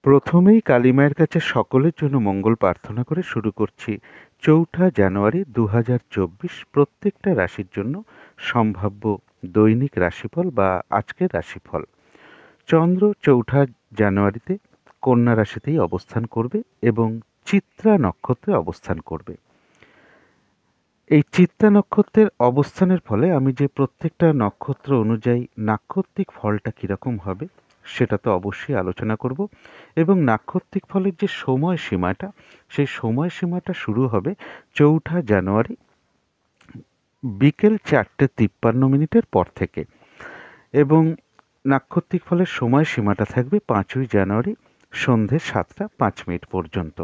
প্রথমেই কালী মায়ের কাছে সকলের জন্য মঙ্গল প্রার্থনা করে শুরু করছি। ৪ঠা জানুয়ারি ২০২৪ প্রত্যেকটা রাশির জন্য সম্ভাব্য দৈনিক রাশিফল বা আজকের রাশিফল। চন্দ্র ৪ঠা জানুয়ারিতে কন্যা রাশিতেই অবস্থান করবে এবং চিত্রা নক্ষত্রে অবস্থান করবে। এই চিত্রা নক্ষত্রের অবস্থানের ফলে আমি যে প্রত্যেকটা নক্ষত্র অনুযায়ী নাক্ষত্রিক ফলটা কীরকম হবে সেটা তো অবশ্যই আলোচনা করব এবং নাক্ষত্রিক ফলের যে সময়সীমাটা সেই সময়সীমাটা শুরু হবে ৪ঠা জানুয়ারি বিকেল ৪:৫৩ পর থেকে এবং নাক্ষত্রিক ফলের সময়সীমাটা থাকবে ৫ই জানুয়ারি সন্ধে ৭:০৫ পর্যন্ত।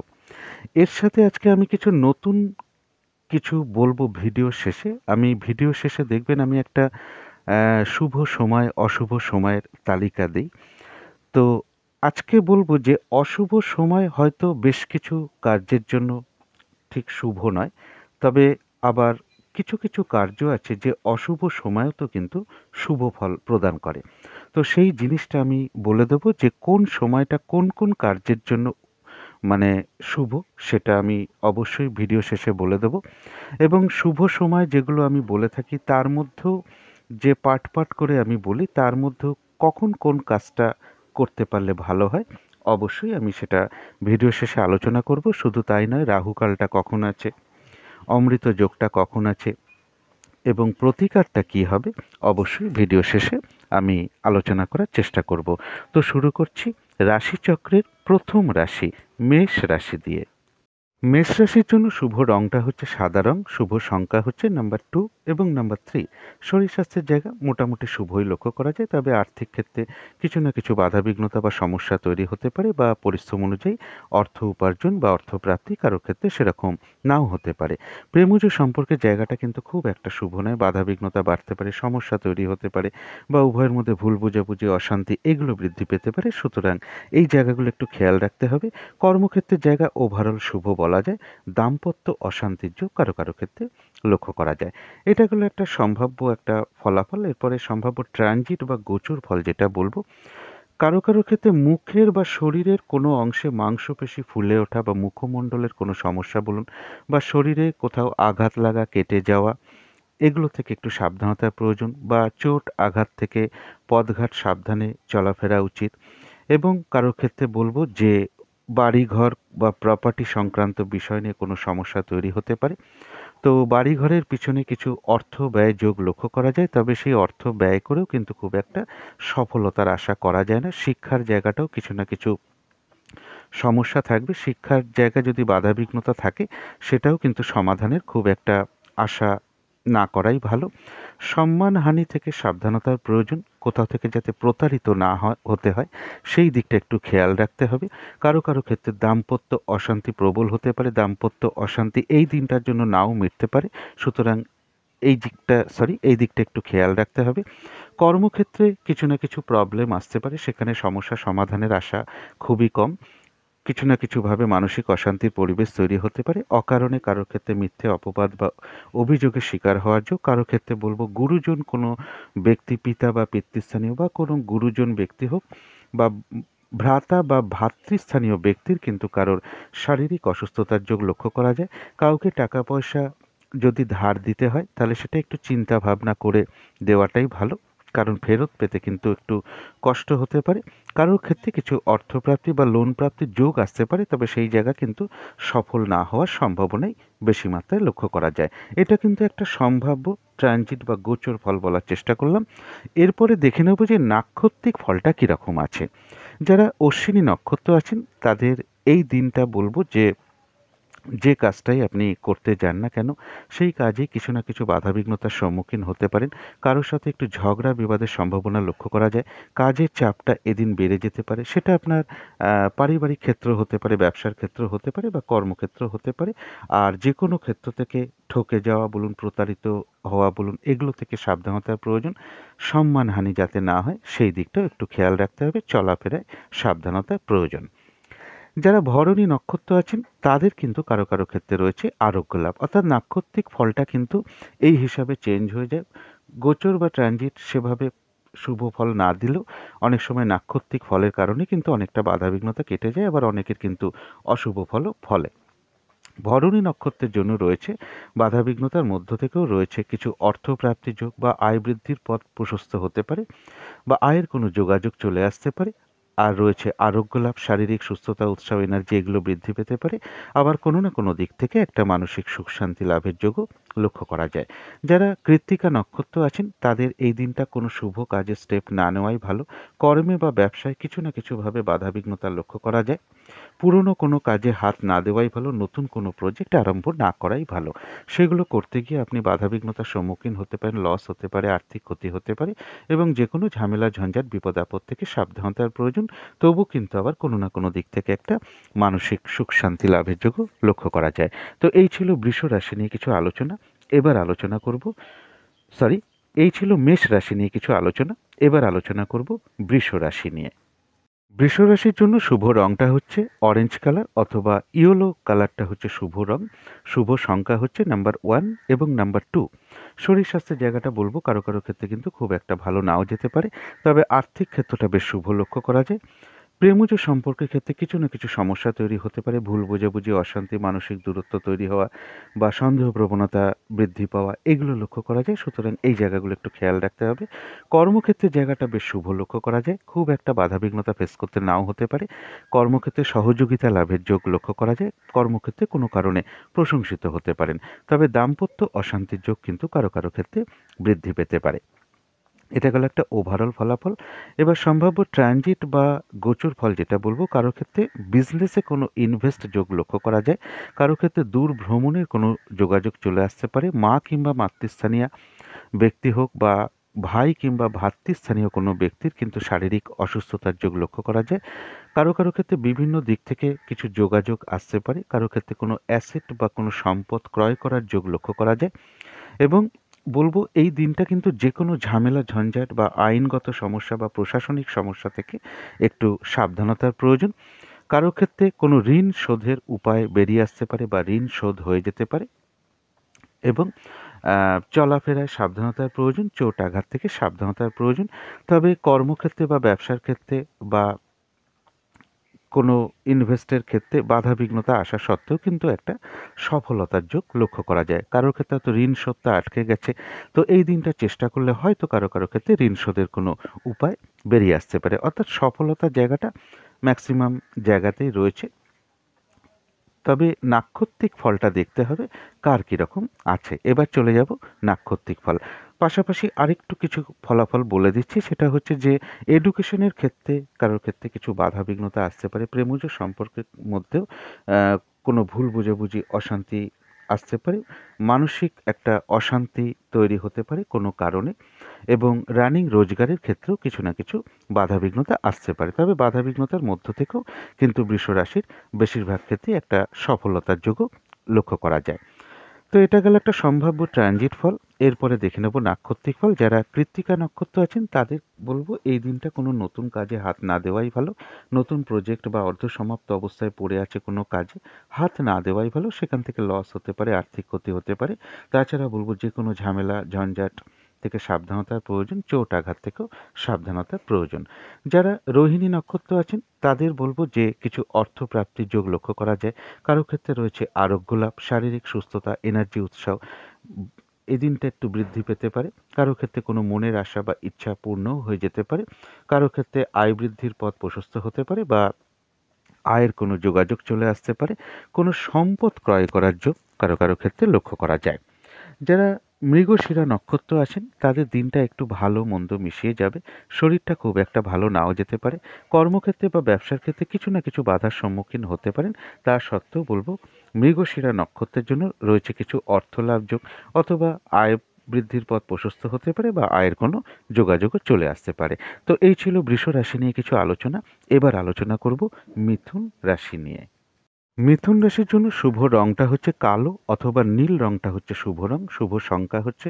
এর সাথে আজকে আমি কিছু বলবো ভিডিও শেষে। ভিডিও শেষে দেখবেন আমি একটা শুভ সময় অশুভ সময়ের তালিকা দিই। তো আজকে বলবো যে অশুভ সময় হয়তো বেশ কিছু কার্যের জন্য ঠিক শুভ নয়, তবে আবার কিছু কিছু কার্য আছে যে অশুভ সময়ও তো কিন্তু শুভ ফল প্রদান করে। তো সেই জিনিসটা আমি বলে দেবো যে কোন সময়টা কোন কোন কার্যের জন্য মানে শুভ, সেটা আমি অবশ্যই ভিডিও শেষে বলে দেবো। এবং শুভ সময় যেগুলো আমি বলে থাকি তার মধ্যেও যে পার্ট করে আমি বলি তার মধ্যেও কখন কোন কাজটা করতে পারলে ভালো হয় অবশ্যই আমি সেটা ভিডিও শেষে আলোচনা করব। শুধু তাই নয়, রাহুকালটা কখন আছে, অমৃত যোগটা কখন আছে এবং প্রতিকারটা কী হবে অবশ্যই ভিডিও শেষে আমি আলোচনা করার চেষ্টা করব। তো শুরু করছি রাশিচক্রের প্রথম রাশি মেষ রাশি দিয়ে। মেষ রাশির জন্য শুভ রংটা হচ্ছে সাদা রং, শুভ সংখ্যা হচ্ছে নাম্বার 2 এবং নাম্বার 3। শরীর স্বাস্থ্যের জায়গা মোটামুটি শুভই লক্ষ্য করা যায়, তবে আর্থিক ক্ষেত্রে কিছু না কিছু বাধাবিঘ্নতা বা সমস্যা তৈরি হতে পারে বা পরিশ্রম অনুযায়ী অর্থ উপার্জন বা অর্থপ্রাপ্তি কারো ক্ষেত্রে সেরকম নাও হতে পারে। প্রেমজ সম্পর্কের জায়গাটা কিন্তু খুব একটা শুভ নয়, বাধাবিঘ্নতা বাড়তে পারে, সমস্যা তৈরি হতে পারে বা উভয়ের মধ্যে ভুল বোঝাবুঝি অশান্তি এগুলো বৃদ্ধি পেতে পারে। সুতরাং এই জায়গাগুলো একটু খেয়াল রাখতে হবে। কর্মক্ষেত্রের জায়গা ওভারঅল শুভ বলা যায়। দাম্পত্য অশান্তির যোগ কারো কারো ক্ষেত্রে লক্ষ্য করা যায়। এটা গেলো একটা সম্ভাব্য একটা ফলাফল। এরপরে সম্ভাব্য ট্রানজিট বা গোচর ফল যেটা বলবো, কারো কারো ক্ষেত্রে মুখের বা শরীরের কোনো অংশে মাংসপেশি ফুলে ওঠা বা মুখমণ্ডলের কোনো সমস্যা বলুন বা শরীরে কোথাও আঘাত লাগা, কেটে যাওয়া, এগুলো থেকে একটু সাবধানতার প্রয়োজন বা চোট আঘাত থেকে পথঘাট সাবধানে চলাফেরা উচিত। এবং কারোর ক্ষেত্রে বলবো যে বাড়িঘর বা প্রপার্টি সংক্রান্ত বিষয় নিয়ে কোনো সমস্যা তৈরি হতে পারে। তো বাড়িঘরের পিছনে কিছু অর্থ ব্যয় যোগ লক্ষ্য করা যায়, তবে সেই অর্থ ব্যয় করেও কিন্তু খুব একটা সফলতার আশা করা যায় না। শিক্ষার জায়গাটাও কিছু না কিছু সমস্যা থাকবে। শিক্ষার জায়গায় যদি বাধাবিঘ্নতা থাকে সেটাও কিন্তু সমাধানের খুব একটা আশা না করাই ভালো। সম্মানহানি থেকে সাবধানতার প্রয়োজন, কোথাও থেকে যাতে প্রতারিত না হতে হয় সেই দিকটা একটু খেয়াল রাখতে হবে। কারো কারো ক্ষেত্রে দাম্পত্য অশান্তি প্রবল হতে পারে, দাম্পত্য অশান্তি এই দিনটার জন্য নাও মিটতে পারে। সুতরাং এই দিকটা একটু খেয়াল রাখতে হবে। কর্মক্ষেত্রে কিছু না কিছু প্রবলেম আসতে পারে, সেখানে সমস্যা সমাধানের আশা খুবই কম। কিছু না কিছুভাবে মানসিক অশান্তির পরিবেশ তৈরি হতে পারে। অকারণে কারোর ক্ষেত্রে মিথ্যে অপবাদ বা অভিযোগের শিকার হওয়ার যোগ। কারোর ক্ষেত্রে বলবো গুরুজন কোনো ব্যক্তি, পিতা বা পিতৃস্থানীয় বা কোনো গুরুজন ব্যক্তি হোক বা ভ্রাতা বা ভাতৃস্থানীয় ব্যক্তির কিন্তু কারোর শারীরিক অসুস্থতার যোগ লক্ষ্য করা যায়। কাউকে টাকা পয়সা যদি ধার দিতে হয় তাহলে সেটা একটু চিন্তা ভাবনা করে দেওয়াটাই ভালো, কারণ ফেরত পেতে কিন্তু একটু কষ্ট হতে পারে। কারোর ক্ষেত্রে কিছু অর্থপ্রাপ্তি বা লোন প্রাপ্তির যোগ আসতে পারে, তবে সেই জায়গা কিন্তু সফল না হওয়ার সম্ভাবনাই বেশি মাত্রায় লক্ষ্য করা যায়। এটা কিন্তু একটা সম্ভাব্য ট্রানজিট বা গোচর ফল বলার চেষ্টা করলাম। এরপরে দেখে নেব যে নাক্ষত্রিক ফলটা কীরকম আছে। যারা অশ্বিনী নক্ষত্র আছেন তাদের এই দিনটা বলবো যে কাজটাই আপনি করতে যান না কেন সেই কাজে কিছু না কিছু বাধাবিঘ্নতার সম্মুখীন হতে পারেন। কারোর সাথে একটু ঝগড়া বিবাদের সম্ভাবনা লক্ষ্য করা যায়। কাজের চাপটা এদিন বেড়ে যেতে পারে, সেটা আপনার পারিবারিক ক্ষেত্র হতে পারে, ব্যবসার ক্ষেত্র হতে পারে বা কর্মক্ষেত্র হতে পারে। আর যে কোনো ক্ষেত্র থেকে ঠকে যাওয়া বলুন, প্রতারিত হওয়া বলুন, এগুলো থেকে সাবধানতার প্রয়োজন। সম্মানহানি যাতে না হয় সেই দিকটাও একটু খেয়াল রাখতে হবে। চলাফেরায় সাবধানতার প্রয়োজন। যারা ভরণী নক্ষত্র আছেন তাদের কিন্তু কারো কারো ক্ষেত্রে রয়েছে আরোগ্য লাভ, অর্থাৎ নাক্ষত্রিক ফলটা কিন্তু এই হিসাবে চেঞ্জ হয়ে যায়। গোচর বা ট্রানজিট সেভাবে শুভ ফল না দিলেও অনেক সময় নাক্ষত্রিক ফলের কারণে কিন্তু অনেকটা বাধাবিঘ্নতা কেটে যায়, আবার অনেকের কিন্তু অশুভ ফলও ফলে। ভরণী নক্ষত্রের জন্য রয়েছে বাধাবিঘ্নতার মধ্য থেকেও রয়েছে কিছু অর্থপ্রাপ্তির যোগ বা আয় বৃদ্ধির পথ প্রশস্ত হতে পারে বা আয়ের কোনো যোগাযোগ চলে আসতে পারে। আর রয়েছে আরোগ্য লাভ, শারীরিক সুস্থতা, উৎসাহ, এনার্জি এগুলো বৃদ্ধি পেতে পারে। আবার কোনো না কোনো দিক থেকে একটা মানসিক সুখ শান্তি লাভের যোগও লক্ষ্য করা যায়। যারা কৃত্তিকা নক্ষত্র আছেন তাদের এই দিনটা কোনো শুভ কাজে স্টেপ না নেওয়াই ভালো। কর্মে বা ব্যবসায় কিছু না কিছুভাবে বাধাবিঘ্নতা লক্ষ্য করা যায়। পুরনো কোনো কাজে হাত না দেওয়াই ভালো, নতুন কোনো প্রজেক্ট আরম্ভ না করাই ভালো। সেগুলো করতে গিয়ে আপনি বাধাবিঘ্নতার সম্মুখীন হতে পারেন, লস হতে পারে, আর্থিক ক্ষতি হতে পারে এবং যে কোনো ঝামেলা ঝঞ্ঝাট বিপদ আপদ থেকে সাবধানতার প্রয়োজন। তবু কিন্তু আবার কোনো না কোনো দিক থেকে একটা মানসিক সুখ শান্তি লাভের যোগ্য লক্ষ্য করা যায়। তো এই ছিল বৃষ রাশি নিয়ে কিছু আলোচনা। এবার আলোচনা করব সরি এই ছিল মেষ রাশি নিয়ে কিছু আলোচনা। এবার আলোচনা করব বৃষ রাশি নিয়ে। বৃষ রাশির জন্য শুভ রংটা হচ্ছে অরেঞ্জ কালার অথবা ইয়েলো কালারটা হচ্ছে শুভ রং। শুভ সংখ্যা হচ্ছে নাম্বার 1 এবং নাম্বার 2। শরীর স্বাস্থ্যের জায়গাটা বলবো কারো কারো ক্ষেত্রে কিন্তু খুব একটা ভালো নাও যেতে পারে, তবে আর্থিক ক্ষেত্রটা বেশ শুভ লক্ষ্য করা যায়। প্রেমজ সম্পর্কের ক্ষেত্রে কিছু না কিছু সমস্যা তৈরি হতে পারে, ভুল বোঝাবুঝি, অশান্তি, মানসিক দূরত্ব তৈরি হওয়া বা সন্দেহ প্রবণতা বৃদ্ধি পাওয়া এগুলো লক্ষ্য করা যায়। সুতরাং এই জায়গাগুলো একটু খেয়াল রাখতে হবে। কর্মক্ষেত্রের জায়গাটা বেশ শুভ লক্ষ্য করা যায়, খুব একটা বাধাবিঘ্নতা ফেস করতে নাও হতে পারে। কর্মক্ষেত্রে সহযোগিতা লাভের যোগ লক্ষ্য করা যায়, কর্মক্ষেত্রে কোনো কারণে প্রশংসিত হতে পারেন। তবে দাম্পত্য অশান্তির যোগ কিন্তু কারো কারো ক্ষেত্রে বৃদ্ধি পেতে পারে। এটা গেল একটা ওভারঅল ফলাফল। এবার সম্ভাব্য ট্রানজিট বা গোচর ফল যেটা বলবো, কারো ক্ষেত্রে বিজনেসে কোনো ইনভেস্ট যোগ লক্ষ্য করা যায়, কারো ক্ষেত্রে দূর ভ্রমণের কোনো যোগাযোগ চলে আসতে পারে, মা কিংবা মাতৃস্থানীয় ব্যক্তি হোক বা ভাই কিংবা ভ্রাতৃস্থানীয় কোনো ব্যক্তির কিন্তু শারীরিক অসুস্থতার যোগ লক্ষ্য করা যায়। কারো কারো ক্ষেত্রে বিভিন্ন দিক থেকে কিছু যোগাযোগ আসতে পারে, কারো ক্ষেত্রে কোনো অ্যাসেট বা কোনো সম্পদ ক্রয় করার যোগ লক্ষ্য করা যায়। এবং বলবো এই দিনটা কিন্তু যে কোনো ঝামেলা ঝঞ্ঝাট বা আইনগত সমস্যা বা প্রশাসনিক সমস্যা থেকে একটু সাবধানতার প্রয়োজন। কারো ক্ষেত্রে কোনো ঋণ শোধের উপায় বেরিয়ে আসতে পারে বা ঋণ শোধ হয়ে যেতে পারে এবং চলাফেরায় সাবধানতার প্রয়োজন, চোট আঘাত থেকে সাবধানতার প্রয়োজন। তবে কর্মক্ষেত্রে বা ব্যবসার ক্ষেত্রে বা কোনো ইনভেস্টের ক্ষেত্রে বাধাবিঘ্নতা আসা সত্ত্বেও কিন্তু একটা সফলতার যোগ লক্ষ্য করা যায়। কারোর ক্ষেত্রে হয়তো ঋণ শোধটা আটকে গেছে, তো এই দিনটা চেষ্টা করলে হয়তো কারো কারো ক্ষেত্রে ঋণ শোধের কোনো উপায় বেরিয়ে আসতে পারে। অর্থাৎ সফলতার জায়গাটা ম্যাক্সিমাম জায়গাতেই রয়েছে। তবে নাক্ষত্রিক ফলটা দেখতে হবে কার কীরকম আছে। এবার চলে যাব নাক্ষত্রিক ফল। পাশাপাশি আরেকটু কিছু ফলাফল বলে দিচ্ছি, সেটা হচ্ছে যে এডুকেশনের ক্ষেত্রে কারোর ক্ষেত্রে কিছু বাধাবিঘ্নতা আসতে পারে, প্রেমজ সম্পর্কের মধ্যেও কোনো ভুল বোঝাবুঝি, অশান্তি আসতে পারে, মানসিক একটা অশান্তি তৈরি হতে পারে কোনো কারণে এবং রানিং রোজগারের ক্ষেত্রেও কিছু না কিছু বাধাবিঘ্নতা আসতে পারে। তবে বাধাবিঘ্নতার মধ্য থেকেও কিন্তু বৃষ রাশির বেশিরভাগ ক্ষেত্রেই একটা সফলতার যোগও লক্ষ্য করা যায়। তো এটা গেল একটা সম্ভাব্য ট্রানজিট ফল। এরপরে দেখে নেব নাক্ষত্রিক ফল। যারা কৃত্তিকা নক্ষত্র আছেন তাদের বলবো এই দিনটা কোনো নতুন কাজে হাত না দেওয়াই ভালো। নতুন প্রজেক্ট বা অর্ধসমাপ্ত অবস্থায় পড়ে আছে কোনো কাজে হাত না দেওয়াই ভালো, সেখান থেকে লস হতে পারে, আর্থিক ক্ষতি হতে পারে। তাছাড়া বলবো যে কোনো ঝামেলা ঝঞ্ঝাট থেকে সাবধানতার প্রয়োজন, চোট আঘাত থেকেও সাবধানতার প্রয়োজন। যারা রোহিণী নক্ষত্র আছেন তাদের বলবো যে কিছু অর্থপ্রাপ্তির যোগ লক্ষ্য করা যায়, কারো ক্ষেত্রে রয়েছে আরোগ্য লাভ, শারীরিক সুস্থতা, এনার্জি, উৎসাহ এই দিনটা একটু বৃদ্ধি পেতে পারে। কারো ক্ষেত্রে কোনো মনের আশা বা ইচ্ছা পূর্ণও হয়ে যেতে পারে, কারো ক্ষেত্রে আয় বৃদ্ধির পথ প্রশস্ত হতে পারে বা আয়ের কোনো যোগাযোগ চলে আসতে পারে, কোনো সম্পদ ক্রয় করার যোগ কারো কারো ক্ষেত্রে লক্ষ্য করা যায়। যারা মৃগশিরা নক্ষত্র আছেন তাদের দিনটা একটু ভালো মন্দ মিশিয়ে যাবে, শরীরটা খুব একটা ভালো নাও যেতে পারে, কর্মক্ষেত্রে বা ব্যবসার ক্ষেত্রে কিছু না কিছু বাধার সম্মুখীন হতে পারেন। তা সত্ত্বেও বলবো মৃগশিরা নক্ষত্রের জন্য রয়েছে কিছু অর্থ লাভ যোগ অথবা আয় বৃদ্ধির পথ প্রশস্ত হতে পারে বা আয়ের কোনো যোগাযোগও চলে আসতে পারে। তো এই ছিল বৃষ রাশি নিয়ে কিছু আলোচনা। এবার আলোচনা করব মিথুন রাশি নিয়ে। মিথুন রাশির জন্য শুভ রংটা হচ্ছে কালো অথবা নীল রংটা হচ্ছে শুভ রং। শুভ সংখ্যা হচ্ছে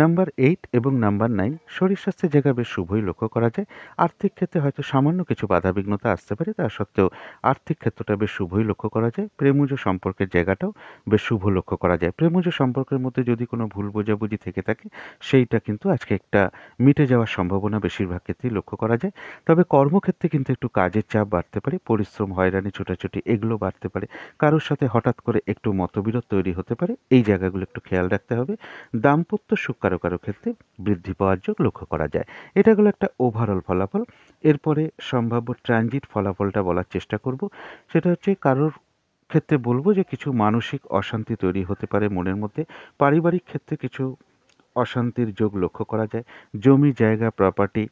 নাম্বার 8 এবং নাম্বার 9। শরীর স্বাস্থ্যের জায়গা বেশ শুভই লক্ষ্য করা যায়। আর্থিক ক্ষেত্রে হয়তো সামান্য কিছু বাধাবিঘ্নতা আসতে পারে, তা সত্ত্বেও আর্থিক ক্ষেত্রটা বেশ শুভই লক্ষ্য করা যায়। প্রেমজ সম্পর্কের জায়গাটাও বেশ শুভ লক্ষ্য করা যায়। প্রেমজ সম্পর্কের মধ্যে যদি কোনো ভুল বোঝাবুঝি থেকে থাকে, সেইটা কিন্তু আজকে একটা মিটে যাওয়ার সম্ভাবনা বেশিরভাগ ক্ষেত্রেই লক্ষ্য করা যায়। তবে কর্মক্ষেত্রে কিন্তু একটু কাজের চাপ বাড়তে পারে, পরিশ্রম, হয়রানি, ছোটাছুটি এগুলো বাড়তে পারে। কারোর সাথে হঠাৎ করে একটু মতবিরোধ তৈরি হতে পারে, এই জায়গাগুলো একটু খেয়াল রাখতে হবে। দাম্পত্য সুখ কারো কারো ক্ষেত্রে বৃদ্ধি পাওয়ার যোগ লক্ষ্য করা যায়। এটা গেলো একটা ওভারঅল ফলাফল। এরপরে সম্ভাব্য ট্রানজিট ফলাফলটা বলার চেষ্টা করব। সেটা হচ্ছে কারোর ক্ষেত্রে বলবো যে কিছু মানসিক অশান্তি তৈরি হতে পারে মনের মধ্যে। পারিবারিক ক্ষেত্রে কিছু অশান্তির যোগ লক্ষ্য করা যায়। জমি জায়গা প্রপার্টি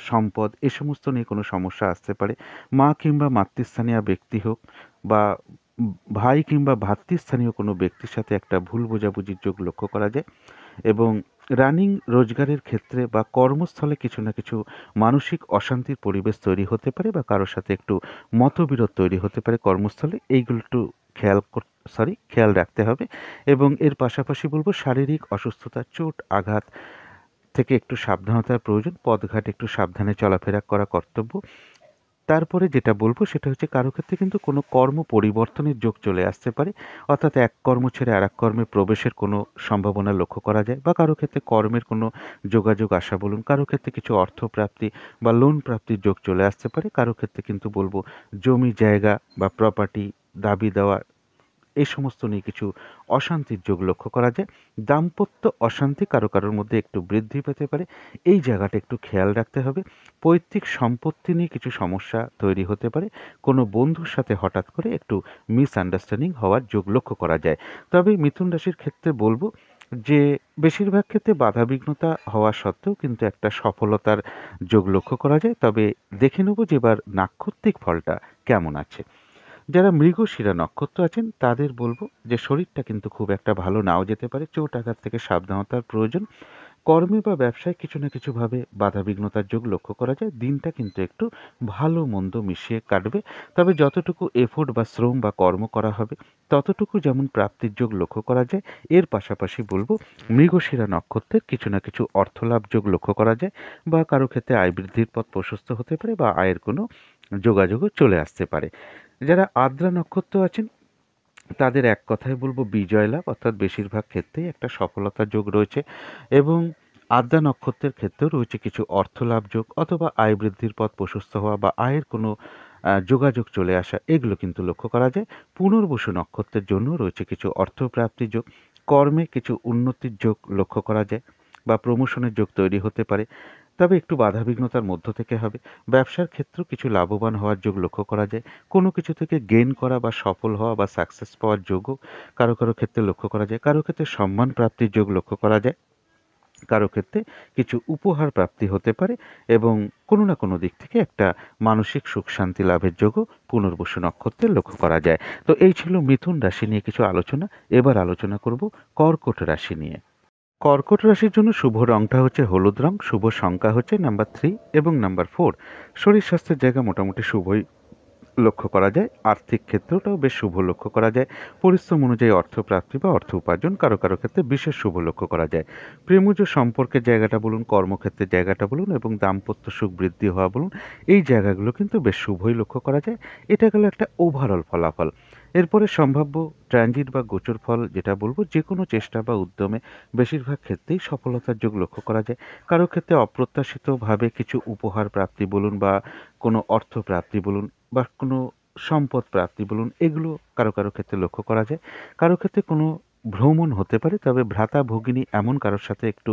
সম্পদ এ সমস্ত নিয়ে কোনো সমস্যা আসতে পারে। মা কিংবা মাতৃস্থানীয় ব্যক্তি হোক বা ভাই কিংবা ভ্রাতৃস্থানীয় কোনো ব্যক্তির সাথে একটা ভুল বোঝাবুঝির যোগ লক্ষ্য করা যায়। এবং রানিং রোজগারের ক্ষেত্রে বা কর্মস্থলে কিছু না কিছু মানসিক অশান্তির পরিবেশ তৈরি হতে পারে বা কারোর সাথে একটু মতবিরোধ তৈরি হতে পারে কর্মস্থলে। এইগুলো একটু খেয়াল রাখতে হবে। এবং এর পাশাপাশি বলবো শারীরিক অসুস্থতা, চোট আঘাত থেকে একটু সাবধানতার প্রয়োজন। পথঘাট একটু সাবধানে চলাফেরা করা কর্তব্য। তারপরে যেটা বলবো সেটা হচ্ছে কারো ক্ষেত্রে কিন্তু কোনো কর্ম পরিবর্তনের যোগ চলে আসতে পারে, অর্থাৎ এক কর্ম ছেড়ে আরেক কর্মে প্রবেশের কোনো সম্ভাবনা লক্ষ্য করা যায়। বা কারো ক্ষেত্রে কর্মের কোনো যোগাযোগ আসা বলুন, কারো ক্ষেত্রে কিছু অর্থ প্রাপ্তি বা লোন প্রাপ্তির যোগ চলে আসতে পারে। কারো ক্ষেত্রে কিন্তু বলবো জমি জায়গা বা প্রপার্টি দাবি দেওয়া এই সমস্ত নিয়ে কিছু অশান্তির যোগ লক্ষ্য করা যায়। দাম্পত্য অশান্তি কারো কারোর মধ্যে একটু বৃদ্ধি পেতে পারে, এই জায়গাটা একটু খেয়াল রাখতে হবে। পৈতৃক সম্পত্তি নিয়ে কিছু সমস্যা তৈরি হতে পারে। কোনো বন্ধুর সাথে হঠাৎ করে একটু মিসআন্ডারস্ট্যান্ডিং হওয়ার যোগ লক্ষ্য করা যায়। তবে মিথুন রাশির ক্ষেত্রে বলবো যে বেশিরভাগ ক্ষেত্রে বাধাবিঘ্নতা হওয়া সত্ত্বেও কিন্তু একটা সফলতার যোগ লক্ষ্য করা যায়। তবে দেখে নেব যে এবার নাক্ষত্রিক ফলটা কেমন আছে। যারা মৃগশিরা নক্ষত্র আছেন তাদের বলবো যে শরীরটা কিন্তু খুব একটা ভালো নাও যেতে পারে, চোট আঘাত থেকে সাবধানতার প্রয়োজন। কর্মে বা ব্যবসায় কিছু না কিছুভাবে বাধাবিঘ্নতার যোগ লক্ষ্য করা যায়। দিনটা কিন্তু একটু ভালো মন্দ মিশিয়ে কাটবে। তবে যতটুকু এফোর্ট বা শ্রম বা কর্ম করা হবে ততটুকু যেমন প্রাপ্তির যোগ লক্ষ্য করা যায়। এর পাশাপাশি বলবো মৃগশিরা নক্ষত্রের কিছু না কিছু অর্থলাভ যোগ লক্ষ্য করা যায়, বা কারো ক্ষেত্রে আয় বৃদ্ধির পথ প্রশস্ত হতে পারে বা আয়ের কোনো যোগাযোগও চলে আসতে পারে। যারা আদ্রা নক্ষত্র আছেন তাদের এক কথায় বলবো বিজয় লাভ, অর্থাৎ বেশিরভাগ ক্ষেত্রেই একটা সফলতার যোগ রয়েছে। এবং আদ্রা নক্ষত্রের ক্ষেত্রেও রয়েছে কিছু অর্থলাভ যোগ অথবা আয় বৃদ্ধির পথ প্রশস্ত হওয়া বা আয়ের কোনো যোগাযোগ চলে আসা, এগুলো কিন্তু লক্ষ্য করা যায়। পুনর্বসু নক্ষত্রের জন্য রয়েছে কিছু অর্থপ্রাপ্তির যোগ। কর্মে কিছু উন্নতির যোগ লক্ষ্য করা যায় বা প্রমোশনের যোগ তৈরি হতে পারে, তবে একটু বাধাবিঘ্নতার মধ্য থেকে হবে। ব্যবসার ক্ষেত্রেও কিছু লাভবান হওয়ার যোগ লক্ষ্য করা যায়। কোনো কিছু থেকে গেইন করা বা সফল হওয়া বা সাকসেস পাওয়ার যোগও কারো কারো ক্ষেত্রে লক্ষ্য করা যায়। কারো ক্ষেত্রে সম্মান প্রাপ্তির যোগ লক্ষ্য করা যায়। কারো ক্ষেত্রে কিছু উপহার প্রাপ্তি হতে পারে এবং কোনো না কোনো দিক থেকে একটা মানসিক সুখ শান্তি লাভের যোগও পুনর্বসু নক্ষত্রে লক্ষ্য করা যায়। তো এই ছিল মিথুন রাশি নিয়ে কিছু আলোচনা। এবার আলোচনা করব কর্কট রাশি নিয়ে। কর্কট রাশির জন্য শুভ রংটা হচ্ছে হলুদ রং। শুভ সংখ্যা হচ্ছে নাম্বার 3 এবং নাম্বার 4। শরীর স্বাস্থ্যের জায়গা মোটামুটি শুভই লক্ষ্য করা যায়। আর্থিক ক্ষেত্রটাও বেশ শুভ লক্ষ্য করা যায়। পরিশ্রম অনুযায়ী অর্থপ্রাপ্তি বা অর্থ উপার্জন কারো কারো ক্ষেত্রে বিশেষ শুভ লক্ষ্য করা যায়। প্রেমজ সম্পর্কের জায়গাটা বলুন, কর্মক্ষেত্রের জায়গাটা বলুন এবং দাম্পত্য সুখ বৃদ্ধি হওয়া বলুন, এই জায়গাগুলো কিন্তু বেশ শুভই লক্ষ্য করা যায়। এটা গেল একটা ওভারঅল ফলাফল। এরপরে সম্ভাব্য ট্রানজিট বা গোচর ফল যেটা বলবো, যে কোনো চেষ্টা বা উদ্যমে বেশিরভাগ ক্ষেত্রেই সফলতার যোগ লক্ষ্য করা যায়। কারো ক্ষেত্রে অপ্রত্যাশিতভাবে কিছু উপহার প্রাপ্তি বলুন বা কোনো অর্থ প্রাপ্তি বলুন বা কোনো সম্পদ প্রাপ্তি বলুন, এগুলো কারো কারো ক্ষেত্রে লক্ষ্য করা যায়। কারো ক্ষেত্রে কোনো ভ্রমণ হতে পারে, তবে ভ্রাতা ভগিনী এমন কারোর সাথে একটু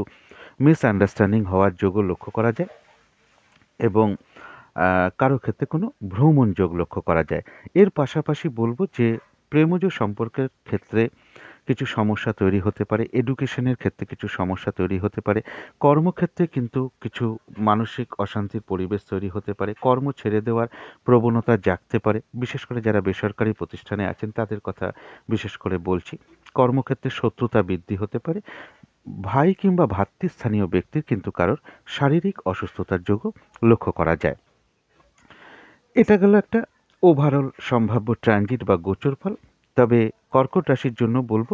মিসআন্ডারস্ট্যান্ডিং হওয়ার যোগও লক্ষ্য করা যায়। এবং কারো ক্ষেত্রে কোনো ভ্রমণ যোগ লক্ষ্য করা যায়। এর পাশাপাশি বলবো যে প্রেমজ সম্পর্কের ক্ষেত্রে কিছু সমস্যা তৈরি হতে পারে, এডুকেশনের ক্ষেত্রে কিছু সমস্যা তৈরি হতে পারে, কর্মক্ষেত্রে কিন্তু কিছু মানসিক অশান্তির পরিবেশ তৈরি হতে পারে, কর্ম ছেড়ে দেওয়ার প্রবণতা জাগতে পারে। বিশেষ করে যারা বেসরকারি প্রতিষ্ঠানে আছেন তাদের কথা বিশেষ করে বলছি। কর্মক্ষেত্রে শত্রুতা বৃদ্ধি হতে পারে। ভাই কিংবা ভ্রাতৃস্থানীয় ব্যক্তির কিন্তু কারোর শারীরিক অসুস্থতার যোগও লক্ষ্য করা যায়। এটা গেল একটা ওভারঅল সম্ভাব্য ট্রানজিট বা গোচর ফল। তবে কর্কট রাশির জন্য বলব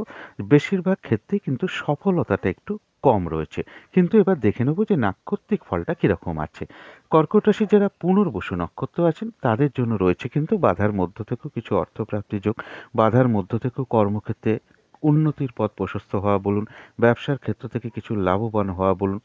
বেশিরভাগ ক্ষেত্রেই কিন্তু সফলতাটা একটু কম রয়েছে। কিন্তু এবার দেখে নেব যে নাক্ষত্রিক ফলটা কীরকম আছে। কর্কট রাশির যারা পুনর্বসু নক্ষত্র আছেন তাদের জন্য রয়েছে কিন্তু বাধার মধ্য থেকেও কিছু অর্থপ্রাপ্তির যোগ, বাধার মধ্য থেকেও কর্মক্ষেত্রে উন্নতির পথ প্রশস্ত হওয়া বলুন, ব্যবসার ক্ষেত্র থেকে কিছু লাভবান হওয়া বলুন,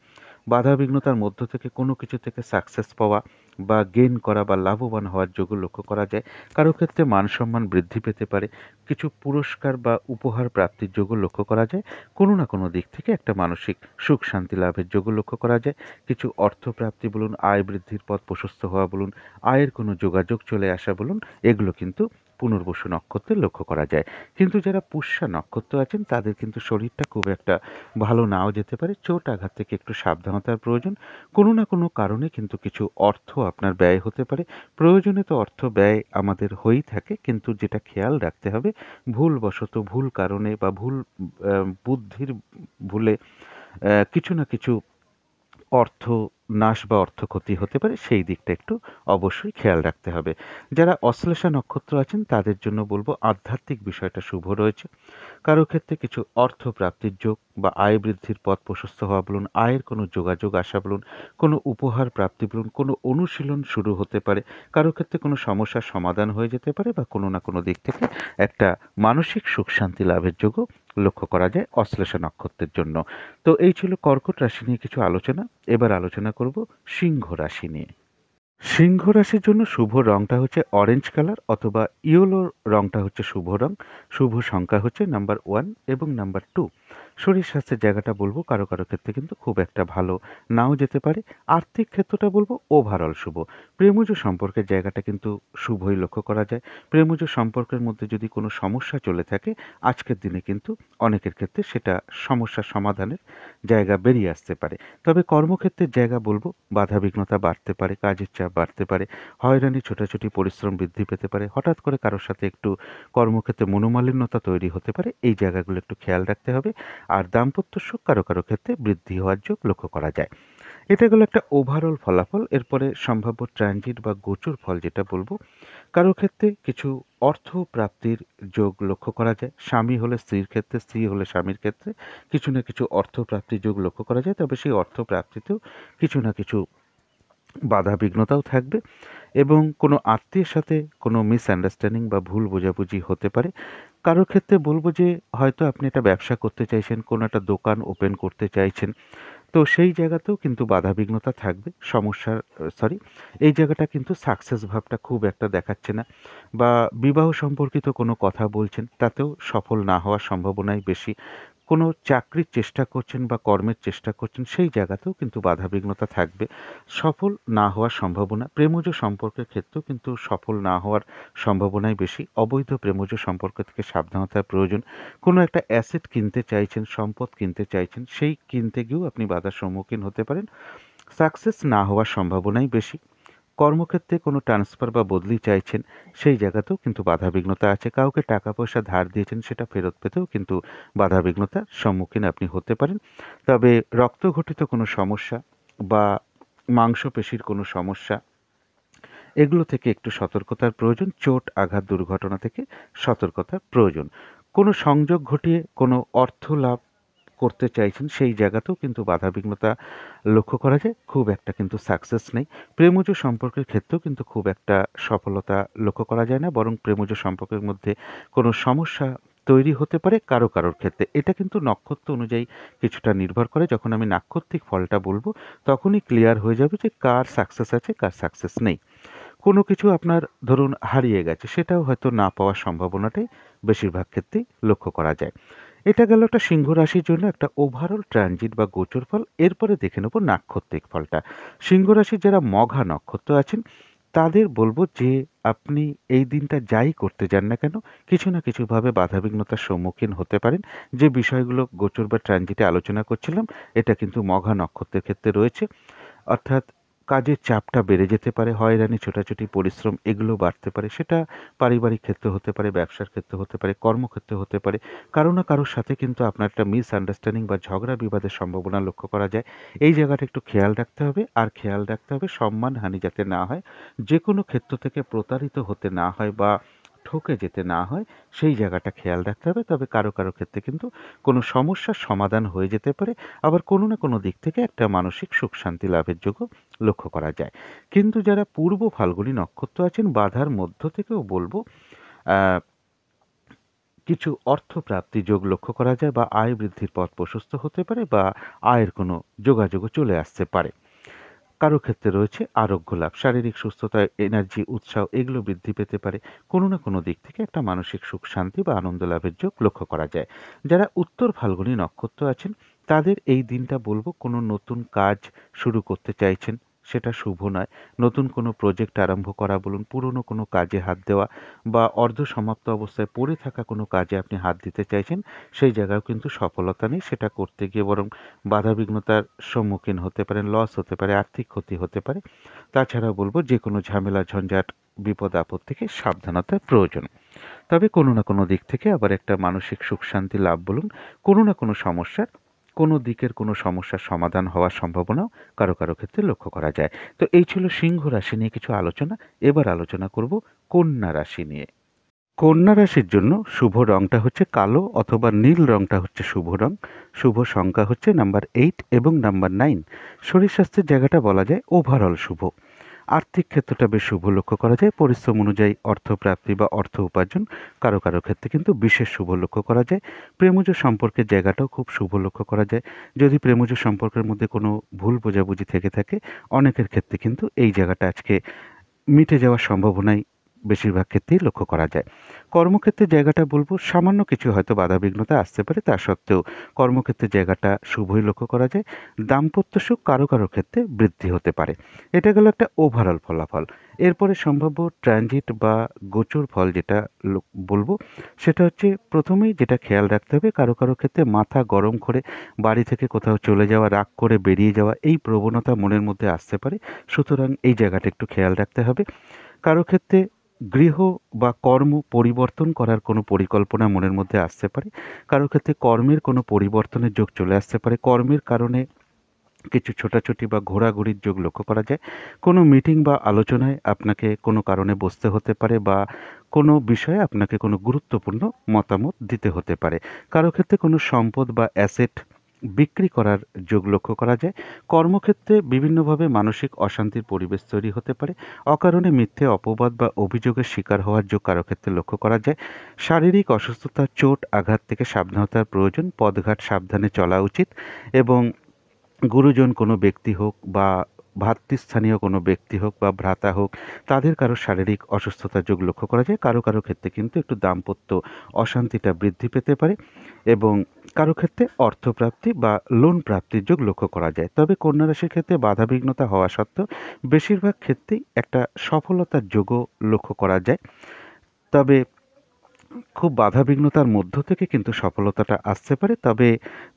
বাধা বিঘ্নতার মধ্য থেকে কোনো কিছু থেকে সাকসেস পাওয়া বা গেইন করা বা লাভবান হওয়ার যোগ্য লক্ষ্য করা যায়। কারো ক্ষেত্রে মান সম্মান বৃদ্ধি পেতে পারে, কিছু পুরস্কার বা উপহার প্রাপ্তির যোগ্য লক্ষ্য করা যায়, কোনো না কোনো দিক থেকে একটা মানসিক সুখ শান্তি লাভের যোগ্য লক্ষ্য করা যায়, কিছু অর্থপ্রাপ্তি বলুন, আয় বৃদ্ধির পথ প্রশস্ত হওয়া বলুন, আয়ের কোনো যোগাযোগ চলে আসা বলুন, এগুলো কিন্তু পুনর্বসু নক্ষত্রে লক্ষ্য করা যায়। কিন্তু যারা পুষ্যা নক্ষত্র আছেন তাদের কিন্তু শরীরটা খুব একটা ভালো নাও যেতে পারে, চোট আঘাত থেকে একটু সাবধানতার প্রয়োজন। কোনো না কোনো কারণে কিন্তু কিছু অর্থ আপনার ব্যয় হতে পারে। প্রয়োজনে তো অর্থ ব্যয় আমাদের হয়েই থাকে, কিন্তু যেটা খেয়াল রাখতে হবে ভুলবশত ভুল কারণে বা ভুল বুদ্ধির ভুলে কিছু না কিছু অর্থ নাশ বা অর্থ ক্ষতি হতে পারে, সেই দিকটা একটু অবশ্যই খেয়াল রাখতে হবে। যারা অশ্লেষা নক্ষত্র আছেন তাদের জন্য বলবো আধ্যাত্মিক বিষয়টা শুভ রয়েছে। কারো ক্ষেত্রে কিছু অর্থ প্রাপ্তির যোগ বা আয় বৃদ্ধির পথ প্রশস্ত হওয়া বলুন, আয়ের কোনো যোগাযোগ আসা বলুন, কোনো উপহার প্রাপ্তি বলুন, কোনো অনুশীলন শুরু হতে পারে, কারো ক্ষেত্রে কোনো সমস্যার সমাধান হয়ে যেতে পারে বা কোনো না কোনো দিক থেকে একটা মানসিক সুখ শান্তি লাভের যোগও লক্ষ্য করা যায় অশ্লেষা নক্ষত্রের জন্য। তো এই ছিল কর্কট রাশি নিয়ে কিছু আলোচনা। এবার আলোচনা করব সিংহ রাশি নিয়ে। সিংহ রাশির জন্য শুভ রংটা হচ্ছে অরেঞ্জ কালার অথবা ইয়েলো রংটা হচ্ছে শুভ রং। শুভ সংখ্যা হচ্ছে নাম্বার 1 এবং নাম্বার 2। শরীর স্বাস্থ্যের জায়গাটা বলবো কারো কারো ক্ষেত্রে কিন্তু খুব একটা ভালো নাও যেতে পারে। আর্থিক ক্ষেত্রটা বলবো ওভারঅল শুভ। প্রেমজ সম্পর্কের জায়গাটা কিন্তু শুভই লক্ষ্য করা যায়। প্রেমজ সম্পর্কের মধ্যে যদি কোনো সমস্যা চলে থাকে আজকের দিনে কিন্তু অনেকের ক্ষেত্রে সেটা সমস্যার সমাধানের জায়গা বেরিয়ে আসতে পারে। তবে কর্মক্ষেত্রের জায়গা বলবো বাধা বিঘ্নতা বাড়তে পারে, কাজের চাপ বাড়তে পারে, হয়রানি ছোটাছুটি পরিশ্রম বৃদ্ধি পেতে পারে, হঠাৎ করে কারোর সাথে একটু কর্মক্ষেত্রে মনোমালিন্যতা তৈরি হতে পারে, এই জায়গাগুলো একটু খেয়াল রাখতে হবে। আর দাম্পত্য সুখ কারো কারো ক্ষেত্রে বৃদ্ধি হওয়ার যোগ লক্ষ্য করা যায়। এটা গেল একটা ওভারঅল ফলাফল। এরপরে সম্ভাব্য ট্রানজিট বা গোচর ফল যেটা বলবো, কারো ক্ষেত্রে কিছু অর্থ প্রাপ্তির যোগ লক্ষ্য করা যায়। স্বামী হলে স্ত্রীর ক্ষেত্রে, স্ত্রী হলে স্বামীর ক্ষেত্রে কিছু না কিছু অর্থ প্রাপ্তির যোগ লক্ষ্য করা যায়। তবে সেই অর্থ প্রাপ্তিতেও কিছু না কিছু বাধা বিঘ্নতাও থাকবে এবং কোনো আত্মীয়ের সাথে কোনো মিসআন্ডারস্ট্যান্ডিং বা ভুল বোঝাবুঝি হতে পারে। কারোর ক্ষেত্রে বলবো যে হয়তো আপনি একটা ব্যবসা করতে চাইছেন, কোনো একটা দোকান ওপেন করতে চাইছেন, তো সেই জায়গাতেও কিন্তু বাধাবিঘ্নতা থাকবে। এই জায়গাটা কিন্তু সাকসেস ভাবটা খুব একটা দেখাচ্ছে না। বা বিবাহ সম্পর্কিত কোনো কথা বলছেন, তাতেও সফল না হওয়ার সম্ভাবনাই বেশি। কোনো চাকরির চেষ্টা করছেন বা কর্মের চেষ্টা করছেন, সেই জায়গাতেও কিন্তু বাধাবিঘ্নতা থাকবে। সফল না হওয়ার সম্ভাবনা, প্রেমজ সম্পর্কের ক্ষেত্রেও কিন্তু সফল না হওয়ার সম্ভাবনাই বেশি। অবৈধ প্রেমজ সম্পর্ক থেকে সাবধানতার প্রয়োজন। কোনো একটা অ্যাসেট কিনতে চাইছেন, সম্পদ কিনতে চাইছেন, সেই কিনতে গিয়েও আপনি বাধার সম্মুখীন হতে পারেন। সাকসেস না হওয়ার সম্ভাবনাই বেশি। কর্মক্ষেত্রে কোনো ট্রান্সফার বা বদলি চাইছেন, সেই জায়গাতেও কিন্তু বাধাবিঘ্নতা আছে। কাউকে টাকা পয়সা ধার দিয়েছেন, সেটা ফেরত পেতেও কিন্তু বাধাবিঘ্নতার সম্মুখীন আপনি হতে পারেন। তবে রক্তঘটিত কোনো সমস্যা বা মাংসপেশির কোনো সমস্যা, এগুলো থেকে একটু সতর্কতার প্রয়োজন। চোট আঘাত দুর্ঘটনা থেকে সতর্কতার প্রয়োজন। কোনো সংযোগ ঘটিয়ে কোনো অর্থ লাভ করতে চাইছেন, সেই জায়গাতেও কিন্তু বাধাবিঘ্নতা লক্ষ্য করা যায়। খুব একটা কিন্তু সাকসেস নেই। প্রেমজ সম্পর্কের ক্ষেত্রেও কিন্তু খুব একটা সফলতা লক্ষ্য করা যায় না, বরং প্রেমজ সম্পর্কের মধ্যে কোনো সমস্যা তৈরি হতে পারে কারো কারোর ক্ষেত্রে। এটা কিন্তু নক্ষত্র অনুযায়ী কিছুটা নির্ভর করে। যখন আমি নাক্ষত্রিক ফলটা বলবো তখনই ক্লিয়ার হয়ে যাবে যে কার সাকসেস আছে কার সাকসেস নেই। কোনো কিছু আপনার ধরুন হারিয়ে গেছে, সেটাও হয়তো না পাওয়ার সম্ভাবনাটাই বেশিরভাগ ক্ষেত্রেই লক্ষ্য করা যায়। এটা গেল একটা সিংহ রাশির জন্য একটা ওভারঅল ট্রানজিট বা গোচর ফল। এরপরে দেখে নেব নাক্ষত্রিক ফলটা। সিংহ রাশির যারা মঘা নক্ষত্র আছেন তাদের বলবো যে আপনি এই দিনটা যাই করতে যান না কেন, কিছু না কিছুভাবে বাধাবিঘ্নতার সম্মুখীন হতে পারেন। যে বিষয়গুলো গোচর বা ট্রানজিটে আলোচনা করছিলাম, এটা কিন্তু মঘা নক্ষত্রের ক্ষেত্রে রয়েছে। অর্থাৎ কাজের চাপটা বেড়ে যেতে পারে, হয়রানি ছোটাছুটি পরিশ্রম এগুলো বাড়তে পারে। সেটা পারিবারিক ক্ষেত্রে হতে পারে, ব্যবসার ক্ষেত্রে হতে পারে, কর্মক্ষেত্রে হতে পারে। কারো না কারোর সাথে কিন্তু আপনার একটা মিসআন্ডারস্ট্যান্ডিং বা ঝগড়া বিবাদের সম্ভাবনা লক্ষ্য করা যায়। এই জায়গাটা একটু খেয়াল রাখতে হবে, আর খেয়াল রাখতে হবে সম্মানহানি যাতে না হয়, যেকোনো ক্ষেত্র থেকে প্রতারিত হতে না হয় বা ঠকে যেতে না হয়, সেই জায়গাটা খেয়াল রাখতে হবে। তবে কারো কারো ক্ষেত্রে কিন্তু কোনো সমস্যার সমাধান হয়ে যেতে পারে, আবার কোনো না কোনো দিক থেকে একটা মানসিক সুখ শান্তি লাভের যোগও লক্ষ্য করা যায়। কিন্তু যারা পূর্ব ফাল্গুনী নক্ষত্র আছেন, বাধার মধ্য থেকেও বলবো আহ, কিছু অর্থপ্রাপ্তি যোগ লক্ষ্য করা যায়, বা আয় বৃদ্ধির পথ প্রশস্ত হতে পারে, বা আয়ের কোনো যোগাযোগও চলে আসতে পারে। কারো ক্ষেত্রে রয়েছে আরোগ্য লাভ, শারীরিক সুস্থতা, এনার্জি, উৎসাহ এগুলো বৃদ্ধি পেতে পারে। কোনো না কোনো দিক থেকে একটা মানসিক সুখ শান্তি বা আনন্দ লাভের যোগ লক্ষ্য করা যায়। যারা উত্তর ফাল্গুনী নক্ষত্র আছেন, তাদের এই দিনটা বলবো কোনো নতুন কাজ শুরু করতে চাইছেন, সেটা শুভ নয়। নতুন কোনো প্রজেক্ট আরম্ভ করা বলুন, পুরনো কোনো কাজে হাত দেওয়া, বা অর্ধ সমাপ্ত অবস্থায় পড়ে থাকা কোনো কাজে আপনি হাত দিতে চাইছেন, সেই জায়গায় কিন্তু সফলতা নেই। সেটা করতে গিয়ে বরং বাধাবিঘ্নতার সম্মুখীন হতে পারেন, লস হতে পারে, আর্থিক ক্ষতি হতে পারে। তাছাড়া বলবো যে কোনো ঝামেলা ঝঞ্ঝাট বিপদ আপদ থেকে সাবধানতার প্রয়োজন। তবে কোনো না কোনো দিক থেকে আবার একটা মানসিক সুখ শান্তি লাভ বলুন, কোনো না কোনো সমস্যার কোনো দিকের কোনো সমস্যার সমাধান হওয়ার সম্ভাবনাও কারো কারো ক্ষেত্রে লক্ষ্য করা যায়। তো এই ছিল সিংহ রাশি নিয়ে কিছু আলোচনা। এবার আলোচনা করব কন্যা রাশি নিয়ে। কন্যা রাশির জন্য শুভ রংটা হচ্ছে কালো অথবা নীল রংটা হচ্ছে শুভ রং। শুভ সংখ্যা হচ্ছে নাম্বার 8 এবং নাম্বার 9। শরীর স্বাস্থ্যের জায়গাটা বলা যায় ওভারঅল শুভ। আর্থিক ক্ষেত্রটা বেশ শুভ লক্ষ্য করা যায়। পরিশ্রম অনুযায়ী অর্থপ্রাপ্তি বা অর্থ উপার্জন কারো কারো ক্ষেত্রে কিন্তু বিশেষ শুভ লক্ষ্য করা যায়। প্রেমজ সম্পর্কের জায়গাটাও খুব শুভ লক্ষ্য করা যায়। যদি প্রেমজ সম্পর্কের মধ্যে কোনো ভুল বোঝাবুঝি থেকে থাকে, অনেকের ক্ষেত্রে কিন্তু এই জায়গাটা আজকে মিটে যাওয়ার সম্ভাবনাই বেশিরভাগ ক্ষেত্রেই লক্ষ্য করা যায়। কর্মক্ষেত্রের জায়গাটা বলবো সামান্য কিছু হয়তো বাধাবিঘ্নতা আসতে পারে, তা সত্ত্বেও কর্মক্ষেত্রের জায়গাটা শুভই লক্ষ্য করা যায়। দাম্পত্য সুখ কারো কারো ক্ষেত্রে বৃদ্ধি হতে পারে। এটা গেল একটা ওভারঅল ফলাফল। এরপরে সম্ভাব্য ট্রানজিট বা গোচর ফল যেটা বলবো, সেটা হচ্ছে প্রথমেই যেটা খেয়াল রাখতে হবে, কারো কারো ক্ষেত্রে মাথা গরম করে বাড়ি থেকে কোথাও চলে যাওয়া, রাগ করে বেরিয়ে যাওয়া, এই প্রবণতা মনের মধ্যে আসতে পারে। সুতরাং এই জায়গাটা একটু খেয়াল রাখতে হবে। কারো ক্ষেত্রে গৃহ বা কর্ম পরিবর্তন করার কোনো পরিকল্পনা মনের মধ্যে আসতে পারে। কারো ক্ষেত্রে কর্মের কোনো পরিবর্তনের যোগ চলে আসতে পারে। কর্মের কারণে কিছু ছোটাছুটি বা ঘোরাঘুরির যোগ লক্ষ্য করা যায়। কোনো মিটিং বা আলোচনায় আপনাকে কোনো কারণে বসতে হতে পারে, বা কোনো বিষয়ে আপনাকে কোনো গুরুত্বপূর্ণ মতামত দিতে হতে পারে। কারো ক্ষেত্রে কোনো সম্পদ বা অ্যাসেট বিক্রি করার যোগ লক্ষ্য করা যায়। কর্মক্ষেত্রে বিভিন্নভাবে মানসিক অশান্তির পরিবেশ তৈরি হতে পারে। অকারণে মিথ্যে অপবাদ বা অভিযোগের শিকার হওয়ার যোগ কারো ক্ষেত্রে লক্ষ্য করা যায়। শারীরিক অসুস্থতা, চোট আঘাত থেকে সাবধানতার প্রয়োজন। পথঘাট সাবধানে চলা উচিত। এবং গুরুজন কোনো ব্যক্তি হোক, বা ভাতৃস্থানীয় কোনো ব্যক্তি হোক বা ভ্রাতা হোক, তাদের কারো শারীরিক অসুস্থতার যোগ লক্ষ্য করা যায়। কারো কারো ক্ষেত্রে কিন্তু একটু দাম্পত্য অশান্তিটা বৃদ্ধি পেতে পারে, এবং কারো ক্ষেত্রে অর্থপ্রাপ্তি বা লোন প্রাপ্তির যোগ লক্ষ্য করা যায়। তবে কন্যা রাশির ক্ষেত্রে বাধাবিঘ্নতা হওয়া সত্ত্বেও বেশিরভাগ ক্ষেত্রেই একটা সফলতার যোগও লক্ষ্য করা যায়। তবে খুব বাধাবিঘ্নতার মধ্য থেকে কিন্তু সফলতাটা আসতে পারে। তবে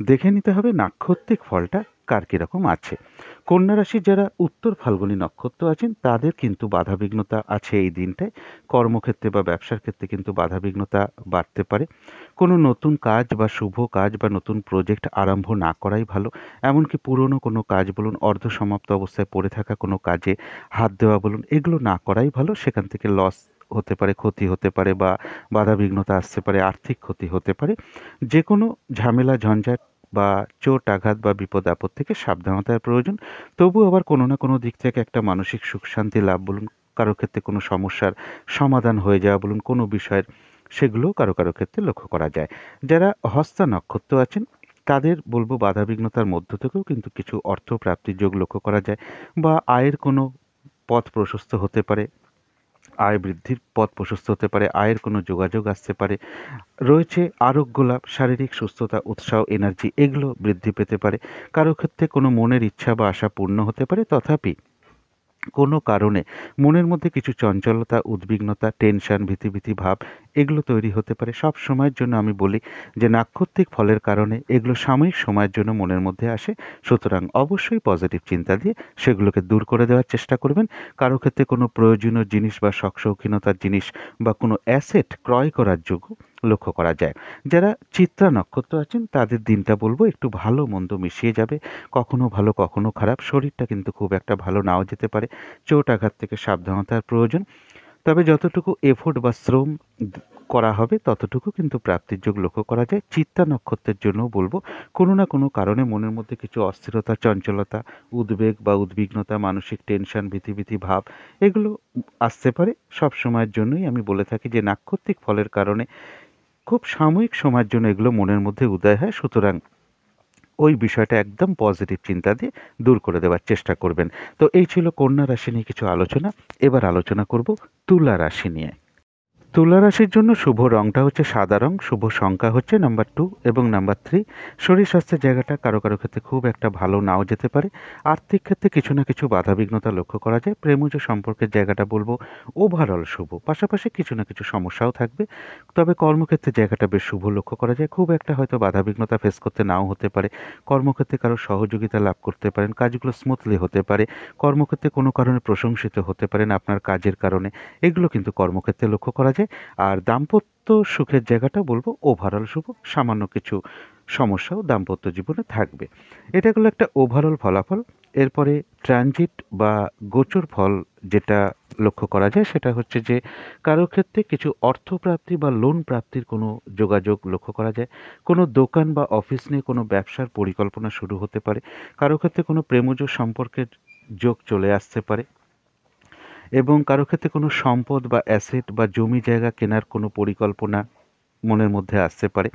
দেখে নিতে হবে নাক্ষত্রিক ফলটা কার কীরকম আছে। কন্যা রাশির যারা উত্তর ফাল্গুনী নক্ষত্র আছেন, তাদের কিন্তু বাধাবিঘ্নতা আছে এই দিনটায়। কর্মক্ষেত্রে বা ব্যবসার ক্ষেত্রে কিন্তু বাধাবিঘ্নতা বাড়তে পারে। কোনো নতুন কাজ বা শুভ কাজ বা নতুন প্রজেক্ট আরম্ভ না করাই ভালো। এমনকি পুরনো কোনো কাজ বলুন, অর্ধ সমাপ্ত অবস্থায় পড়ে থাকা কোনো কাজে হাত দেওয়া বলুন, এগুলো না করাই ভালো। সেখান থেকে লস হতে পারে, ক্ষতি হতে পারে, বা বাধাবিঘ্নতা আসতে পারে, আর্থিক ক্ষতি হতে পারে। যে কোনো ঝামেলা ঝঞ্ঝাট বা চোট আঘাত বা বিপদ আপদ থেকে সাবধানতার প্রয়োজন। তবুও আবার কোনো না কোনো দিক থেকে একটা মানসিক সুখ শান্তি লাভ বলুন, কারো ক্ষেত্রে কোনো সমস্যার সমাধান হয়ে যাওয়া বলুন, কোনো বিষয়ের, সেগুলোও কারো কারো ক্ষেত্রে লক্ষ্য করা যায়। যারা হস্তা নক্ষত্র আছেন, তাদের বলবো বাধাবিঘ্নতার মধ্য থেকেও কিন্তু কিছু অর্থ প্রাপ্তির যোগ লক্ষ্য করা যায়, বা আয়ের কোনো পথ প্রশস্ত হতে পারে, আয় বৃদ্ধির পথ প্রশস্ত হতে পারে, আয়ের কোনো যোগাযোগ আসতে পারে। রয়েছে আরোগ্য লাভ, শারীরিক সুস্থতা, উৎসাহ, এনার্জি এগুলো বৃদ্ধি পেতে পারে। কারো ক্ষেত্রে কোনো মনের ইচ্ছা বা আশা পূর্ণ হতে পারে। তথাপি কোনো কারণে মনের মধ্যে কিছু চঞ্চলতা, উদ্বিগ্নতা, টেনশন, ভীতি ভাব এগুলো তৈরি হতে পারে। সব সময়ের জন্য আমি বলি যে নাক্ষত্রিক ফলের কারণে এগুলো সাময়িক সময়ের জন্য মনের মধ্যে আসে। সুতরাং অবশ্যই পজিটিভ চিন্তা দিয়ে সেগুলোকে দূর করে দেওয়ার চেষ্টা করবেন। কারো ক্ষেত্রে কোনো প্রয়োজনীয় জিনিস বা শৌখিনতার জিনিস বা কোনো অ্যাসেট ক্রয় করার যোগ্য লক্ষ্য করা যায়। যারা চিত্রা নক্ষত্র আছেন তাদের দিনটা বলবো একটু ভালো মন্দ মিশিয়ে যাবে। কখনো ভালো কখনো খারাপ। শরীরটা কিন্তু খুব একটা ভালো নাও যেতে পারে। চোট আঘাত থেকে সাবধানতার প্রয়োজন। তবে যতটুকু এফোর্ট বা শ্রম করা হবে ততটুকু কিন্তু প্রাপ্তির যোগ লক্ষ্য করা যায়। চিত্তা নক্ষত্রের জন্যও বলবো কোনো না কোনো কারণে মনের মধ্যে কিছু অস্থিরতা, চঞ্চলতা, উদ্বেগ বা উদ্বিগ্নতা, মানসিক টেনশন, ভীতি ভাব এগুলো আসতে পারে। সব সময়ের জন্যই আমি বলে থাকি যে নাক্ষত্রিক ফলের কারণে খুব সাময়িক সময়ের জন্য এগুলো মনের মধ্যে উদয় হয়। সুতরাং ওই বিষয়টা একদম পজিটিভ চিন্তা দিয়ে দূর করে দেওয়ার চেষ্টা করবেন। তো এই ছিল কন্যা রাশি নিয়ে কিছু আলোচনা। এবার আলোচনা করব তুলা রাশি নিয়ে। তুলা রাশির জন্য শুভ রংটা হচ্ছে সাদা রং, শুভ সংখ্যা হচ্ছে নাম্বার 2 এবং নাম্বার 3। শরীর স্বাস্থ্যের জায়গাটা কারো ক্ষেত্রে খুব একটা ভালো নাও যেতে পারে। আর্থিক ক্ষেত্রে কিছু না কিছু বাধাবিঘ্নতা লক্ষ্য করা যায়। প্রেমজ সম্পর্কের জায়গাটা বলবো ওভারঅল শুভ, পাশাপাশি কিছু না কিছু সমস্যাও থাকবে। তবে কর্মক্ষেত্রের জায়গাটা বেশ শুভ লক্ষ্য করা যায়। খুব একটা হয়তো বাধাবিঘ্নতা ফেস করতে নাও হতে পারে। কর্মক্ষেত্রে কারো সহযোগিতা লাভ করতে পারেন, কাজগুলো স্মুথলি হতে পারে। কর্মক্ষেত্রে কোনো কারণে প্রশংসিত হতে পারেন আপনার কাজের কারণে। এগুলো কিন্তু কর্মক্ষেত্রে লক্ষ্য করা যায়। আর দাম্পত্য সুখের জায়গাটা বলবো ওভারঅল শুভ। সামান্য কিছু সমস্যাও দাম্পত্য জীবনে থাকবে। এটা হলো একটা ওভারঅল ফলাফল। এরপরে ট্রানজিট বা গোচর ফল যেটা লক্ষ্য করা যায় সেটা হচ্ছে যে কারো ক্ষেত্রে কিছু অর্থপ্রাপ্তি বা লোন প্রাপ্তির কোনো যোগাযোগ লক্ষ্য করা যায়। কোনো দোকান বা অফিস নিয়ে কোনো ব্যবসার পরিকল্পনা শুরু হতে পারে। কারো ক্ষেত্রে কোনো প্রেমজ সম্পর্কের যোগ চলে আসতে পারে এবং কারো ক্ষেত্রে কোনো সম্পদ বা অ্যাসেট বা জমি জায়গা কেনার কোনো পরিকল্পনা মনের মধ্যে আসতে পারে।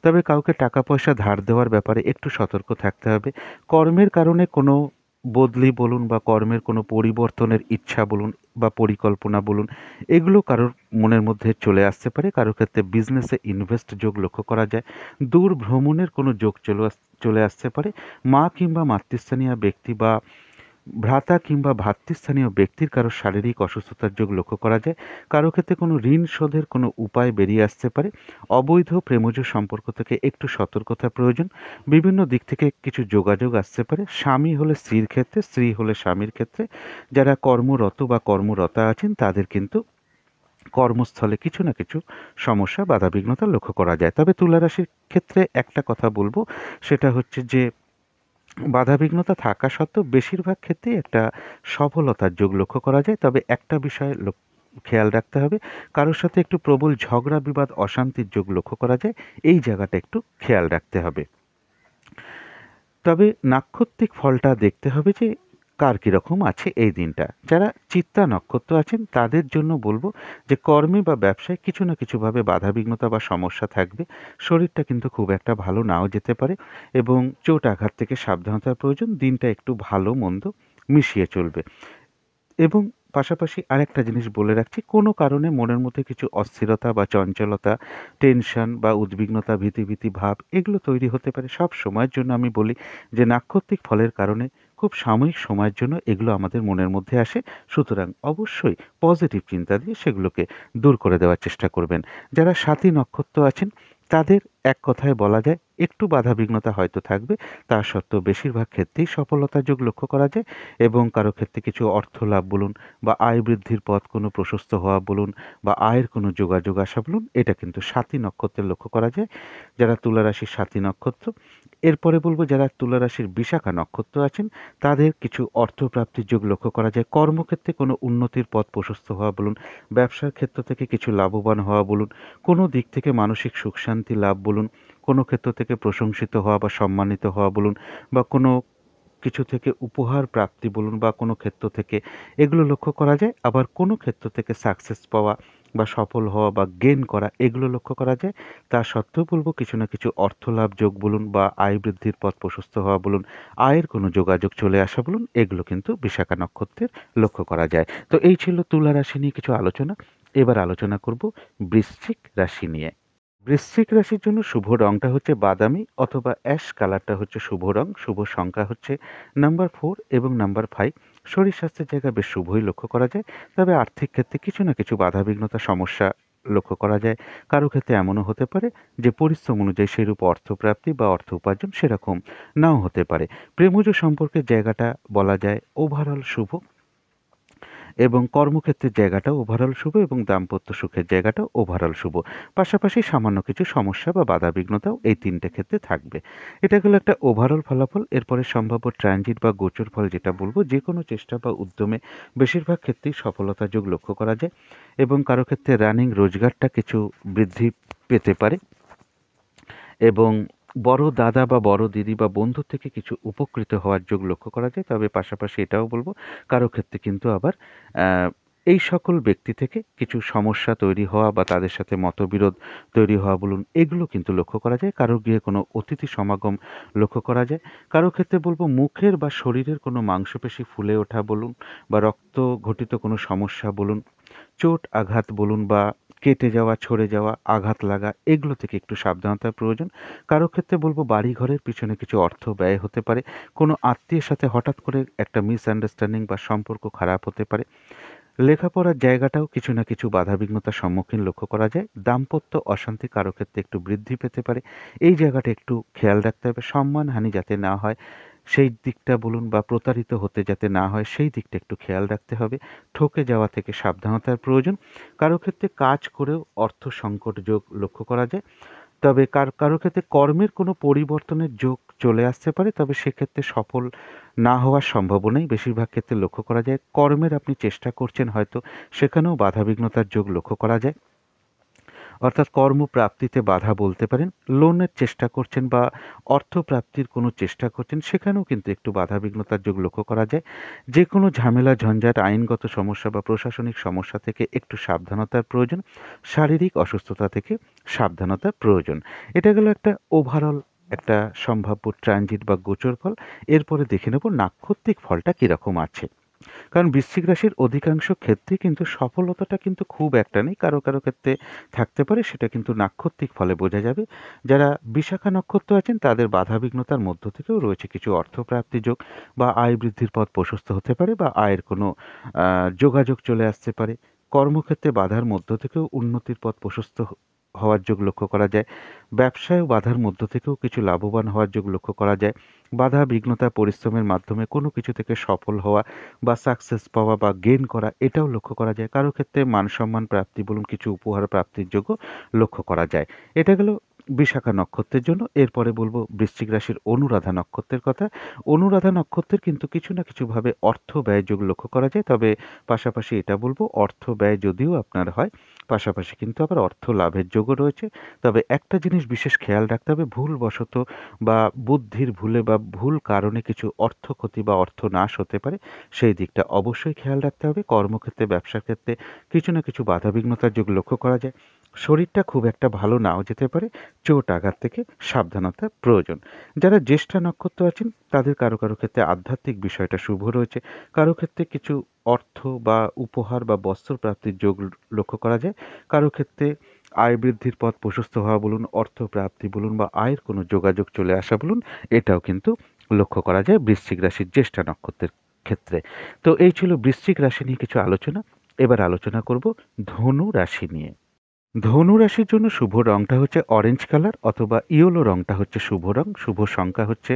তবে কাউকে টাকা পয়সা ধার দেওয়ার ব্যাপারে একটু সতর্ক থাকতে হবে। কর্মের কারণে কোনো বদলি বলুন বা কর্মের কোনো পরিবর্তনের ইচ্ছা বলুন বা পরিকল্পনা বলুন, এগুলো কারোর মনের মধ্যে চলে আসতে পারে। কারো ক্ষেত্রে বিজনেসে ইনভেস্ট যোগ লক্ষ্য করা যায়। দূর ভ্রমণের কোনো যোগ চলে আসতে পারে। মা কিংবা মাতৃস্থানীয় ব্যক্তি বা ভ্রাতা কিংবা ভাতৃস্থানীয় ব্যক্তির কারো শারীরিক অসুস্থতার যোগ লক্ষ্য করা যায়। কারো ক্ষেত্রে কোনো ঋণ শোধের কোনো উপায় বেরিয়ে আসতে পারে। অবৈধ প্রেমজ সম্পর্ক থেকে একটু সতর্কতা প্রয়োজন। বিভিন্ন দিক থেকে কিছু যোগাযোগ আসতে পারে। স্বামী হলে স্ত্রীর ক্ষেত্রে, স্ত্রী হলে স্বামীর ক্ষেত্রে। যারা কর্মরত বা কর্মরতা আছেন তাদের কিন্তু কর্মস্থলে কিছু না কিছু সমস্যা, বাধাবিঘ্নতা লক্ষ্য করা যায়। তবে তুলা রাশির ক্ষেত্রে একটা কথা বলবো, সেটা হচ্ছে যে বাধাবিঘ্নতা থাকা সত্ত্বেও বেশিরভাগ ক্ষেত্রেই একটা সফলতার যোগ লক্ষ্য করা যায়। তবে একটা বিষয় খেয়াল রাখতে হবে, কারোর সাথে একটু প্রবল ঝগড়া বিবাদ অশান্তির যোগ লক্ষ্য করা যায়। এই জায়গাটা একটু খেয়াল রাখতে হবে। তবে নাক্ষত্রিক ফলটা দেখতে হবে যে কার কীরকম আছে এই দিনটা। যারা চিত্তা নক্ষত্র আছেন তাদের জন্য বলবো যে কর্মে বা ব্যবসায় কিছু না কিছুভাবে বাধাবিঘ্নতা বা সমস্যা থাকবে। শরীরটা কিন্তু খুব একটা ভালো নাও যেতে পারে এবং চোট আঘাত থেকে সাবধানতার প্রয়োজন। দিনটা একটু ভালো মন্দ মিশিয়ে চলবে। এবং পাশাপাশি আরেকটা জিনিস বলে রাখছি, কোনো কারণে মনের মধ্যে কিছু অস্থিরতা বা চঞ্চলতা, টেনশন বা উদ্বিগ্নতা, ভীতি ভাব এগুলো তৈরি হতে পারে। সব সময়ের জন্য আমি বলি যে নাক্ষত্রিক ফলের কারণে খুব সাময়িক সময়ের জন্য এগুলো আমাদের মনের মধ্যে আসে। সুতরাং অবশ্যই পজিটিভ চিন্তা দিয়ে সেগুলোকে দূর করে দেওয়ার চেষ্টা করবেন। যারা স্বাতী নক্ষত্র আছেন তাদের এক কথায় বলা যায় একটু বাধাবিঘ্নতা হয়তো থাকবে, তা সত্ত্বেও বেশিরভাগ ক্ষেত্রেই সফলতার যোগ লক্ষ্য করা যায় এবং কারো ক্ষেত্রে কিছু অর্থ লাভ বলুন বা আয় বৃদ্ধির পথ কোনো প্রশস্ত হওয়া বলুন বা আয়ের কোনো যোগাযোগ আসা বলুন, এটা কিন্তু স্বাতী নক্ষত্রের লক্ষ্য করা যায়। যারা তুলা রাশির স্বাতী নক্ষত্র, এরপরে বলবো যারা তুলা রাশির বিশাখা নক্ষত্র আছেন তাদের কিছু অর্থপ্রাপ্তির যোগ লক্ষ্য করা যায়। কর্মক্ষেত্রে কোনো উন্নতির পথ প্রশস্ত হওয়া বলুন, ব্যবসার ক্ষেত্র থেকে কিছু লাভবান হওয়া বলুন, কোনো দিক থেকে মানসিক সুখ শান্তি লাভ বলুন, কোনো ক্ষেত্র থেকে প্রশংসিত হওয়া বা সম্মানিত হওয়া বলুন বা কোনো কিছু থেকে উপহার প্রাপ্তি বলুন বা কোনো ক্ষেত্র থেকে এগুলো লক্ষ্য করা যায়। আবার কোনো ক্ষেত্র থেকে সাকসেস পাওয়া বা সফল হওয়া বা গেইন করা এগুলো লক্ষ্য করা যায়। তা সত্ত্বেও বলবো কিছু না কিছু অর্থলাভ যোগ বলুন বা আয় বৃদ্ধির পথ প্রশস্ত হওয়া বলুন, আয়ের কোনো যোগাযোগ চলে আসা বলুন, এগুলো কিন্তু বিশাখা নক্ষত্রের লক্ষ্য করা যায়। তো এই ছিল তুলা রাশি নিয়ে কিছু আলোচনা। এবার আলোচনা করব বৃশ্চিক রাশি নিয়ে। বৃশ্চিক রাশির জন্য শুভ রংটা হচ্ছে বাদামি অথবা অ্যাশ কালারটা হচ্ছে শুভ রং। শুভ সংখ্যা হচ্ছে নাম্বার 4 এবং নাম্বার 5। শরীর স্বাস্থ্যের জায়গায় বেশ শুভই লক্ষ্য করা যায়। তবে আর্থিক ক্ষেত্রে কিছু না কিছু বাধাবিঘ্নতা সমস্যা লক্ষ্য করা যায়। কারো ক্ষেত্রে এমনও হতে পারে যে পরিশ্রম অনুযায়ী সেরূপ অর্থপ্রাপ্তি বা অর্থ উপার্জন সেরকম নাও হতে পারে। প্রেমজ সম্পর্কের জায়গাটা বলা যায় ওভারঅল শুভ, এবং কর্মক্ষেত্রের জায়গাটাও ওভারঅল শুভ, এবং দাম্পত্য সুখের জায়গাটাও ওভারঅল শুভ। পাশাপাশি সামান্য কিছু সমস্যা বা বাধাবিঘ্নতাও এই ৩ টে ক্ষেত্রে থাকবে। এটা গেল একটা ওভারঅল ফলাফল। এরপরে সম্ভাব্য ট্রানজিট বা গোচর ফল যেটা বলব, যেকোনো চেষ্টা বা উদ্যমে বেশিরভাগ ক্ষেত্রেই সফলতার যোগ লক্ষ্য করা যায়, এবং কারো ক্ষেত্রে রানিং রোজগারটা কিছু বৃদ্ধি পেতে পারে, এবং বড় দাদা বা বড় দিদি বা বন্ধু থেকে কিছু উপকৃত হওয়ার যোগ লক্ষ্য করা যায়। তবে পাশাপাশি এটাও বলব, কারো ক্ষেত্রে কিন্তু আবার এই সকল ব্যক্তি থেকে কিছু সমস্যা তৈরি হওয়া বা তাদের সাথে মতবিরোধ তৈরি হওয়া বলুন, এগুলো কিন্তু লক্ষ্য করা যায়। কারো গিয়ে কোনো অতিথি সমাগম লক্ষ্য করা যায়। কারো ক্ষেত্রে বলব মুখের বা শরীরের কোনো মাংসপেশি ফুলে ওঠা বলুন, বা রক্ত ঘটিত কোনো সমস্যা বলুন, চোট আঘাত বলুন, বা কেটে যাওয়া, ছড়ে যাওয়া, আঘাত লাগা, এগুলো থেকে একটু সাবধানতার প্রয়োজন। কারো ক্ষেত্রে বলব বাড়িঘরের পিছনে কিছু অর্থ ব্যয় হতে পারে। কোনো আত্মীয়ের সাথে হঠাৎ করে একটা মিসআন্ডারস্ট্যান্ডিং বা সম্পর্ক খারাপ হতে পারে। লেখাপড়ার জায়গাটাও কিছু না কিছু বাধাবিঘ্নতার সম্মুখীন লক্ষ্য করা যায়। দাম্পত্য অশান্তি কারো ক্ষেত্রে একটু বৃদ্ধি পেতে পারে। এই জায়গাটা একটু খেয়াল রাখতে হবে। সম্মানহানি যাতে না হয় সেই দিকটা বলুন, বা প্রতারিত হতে যাতে না হয় সেই দিকটা একটু খেয়াল রাখতে হবে। ঠকে যাওয়া থেকে সাবধানতার প্রয়োজন। কারো ক্ষেত্রে কাজ করেও অর্থ সংকট যোগ লক্ষ্য করা যায়। তবে কারো ক্ষেত্রে কর্মের কোনো পরিবর্তনের যোগ চলে আসতে পারে, তবে সেক্ষেত্রে সফল না হওয়ার সম্ভাবনাই বেশিরভাগ ক্ষেত্রে লক্ষ্য করা যায়। কর্মের আপনি চেষ্টা করছেন হয়তো, সেখানেও বাধাবিঘ্নতার যোগ লক্ষ্য করা যায়, অর্থাৎ কর্মপ্রাপ্তিতে বাধা বলতে পারেন। লোনের চেষ্টা করছেন বা অর্থপ্রাপ্তির কোনো চেষ্টা করছেন, সেখানেও কিন্তু একটু বাধাবিঘ্নতার যোগ লক্ষ্য করা যায়। যে কোনো ঝামেলা ঝঞ্ঝাট, আইনগত সমস্যা বা প্রশাসনিক সমস্যা থেকে একটু সাবধানতার প্রয়োজন। শারীরিক অসুস্থতা থেকে সাবধানতার প্রয়োজন। এটা গেল একটা ওভারঅল একটা সম্ভাব্য ট্রানজিট বা গোচর ফল। এরপরে দেখে নেব নাক্ষত্রিক ফলটা কীরকম আছে। কারণ বৃশ্চিক রাশির অধিকাংশ ক্ষেত্রে কিন্তু সফলতাটা কিন্তু খুব একটা নেই, কারো কারো ক্ষেত্রে থাকতে পারে, সেটা কিন্তু নাক্ষত্রিক ফলে বোঝা যাবে। যারা বিশাখা নক্ষত্র আছেন তাদের বাধাবিঘ্নতার মধ্য থেকেও রয়েছে কিছু অর্থপ্রাপ্তি যোগ, বা আয় বৃদ্ধির পথ প্রশস্ত হতে পারে, বা আয়ের কোনো যোগাযোগ চলে আসতে পারে। কর্মক্ষেত্রে বাধার মধ্য থেকেও উন্নতির পথ প্রশস্ত হওয়ার যোগ লক্ষ্য করা যায়। ব্যবসায় বাধার মধ্য থেকেও কিছু লাভবান হওয়ার যোগ লক্ষ্য করা যায়। বাধা বিঘ্নতা পরিশ্রমের মাধ্যমে কোনো কিছু থেকে সফল হওয়া বা সাকসেস পাওয়া বা গেইন করা, এটাও লক্ষ্য করা যায়। কারো ক্ষেত্রে মান সম্মান প্রাপ্তি বলুন, কিছু উপহার প্রাপ্তির যোগ্য লক্ষ্য করা যায়। এটা গেল বিশাখা নক্ষত্রের জন্য। এরপরে বলবো বৃশ্চিক রাশির অনুরাধা নক্ষত্রের কথা। অনুরাধা নক্ষত্রের কিন্তু কিছু না কিছুভাবে অর্থ ব্যয় যোগ লক্ষ্য করা যায়। তবে পাশাপাশি এটা বলবো, অর্থ ব্যয় যদিও আপনার হয়, পাশাপাশি কিন্তু আবার অর্থ লাভের যোগও রয়েছে। তবে একটা জিনিস বিশেষ খেয়াল রাখতে হবে, ভুলবশত বা বুদ্ধির ভুলে বা ভুল কারণে কিছু অর্থ ক্ষতি বা অর্থ নাশ হতে পারে, সেই দিকটা অবশ্যই খেয়াল রাখতে হবে। কর্মক্ষেত্রে, ব্যবসার ক্ষেত্রে কিছু না কিছু বাধাবিঘ্নতার যোগ লক্ষ্য করা যায়। শরীরটা খুব একটা ভালো নাও যেতে পারে, চোট আঘাত থেকে সাবধানতার প্রয়োজন। যারা জ্যেষ্ঠা নক্ষত্র আছেন তাদের কারো কারো ক্ষেত্রে আধ্যাত্মিক বিষয়টা শুভ রয়েছে। কারো ক্ষেত্রে কিছু অর্থ বা উপহার বা বস্ত্র প্রাপ্তির যোগ লক্ষ্য করা যায়। কারো ক্ষেত্রে আয় বৃদ্ধির পথ প্রশস্ত হওয়া বলুন, অর্থ প্রাপ্তি বলুন, বা আয়ের কোনো যোগাযোগ চলে আসা বলুন, এটাও কিন্তু লক্ষ্য করা যায় বৃশ্চিক রাশির জ্যেষ্ঠা নক্ষত্রের ক্ষেত্রে। তো এই ছিল বৃশ্চিক রাশি নিয়ে কিছু আলোচনা। এবার আলোচনা করব ধনু রাশি নিয়ে। ধনু রাশির জন্য শুভ রংটা হচ্ছে অরেঞ্জ কালার অথবা ইয়েলো রংটা হচ্ছে শুভ রং। শুভ সংখ্যা হচ্ছে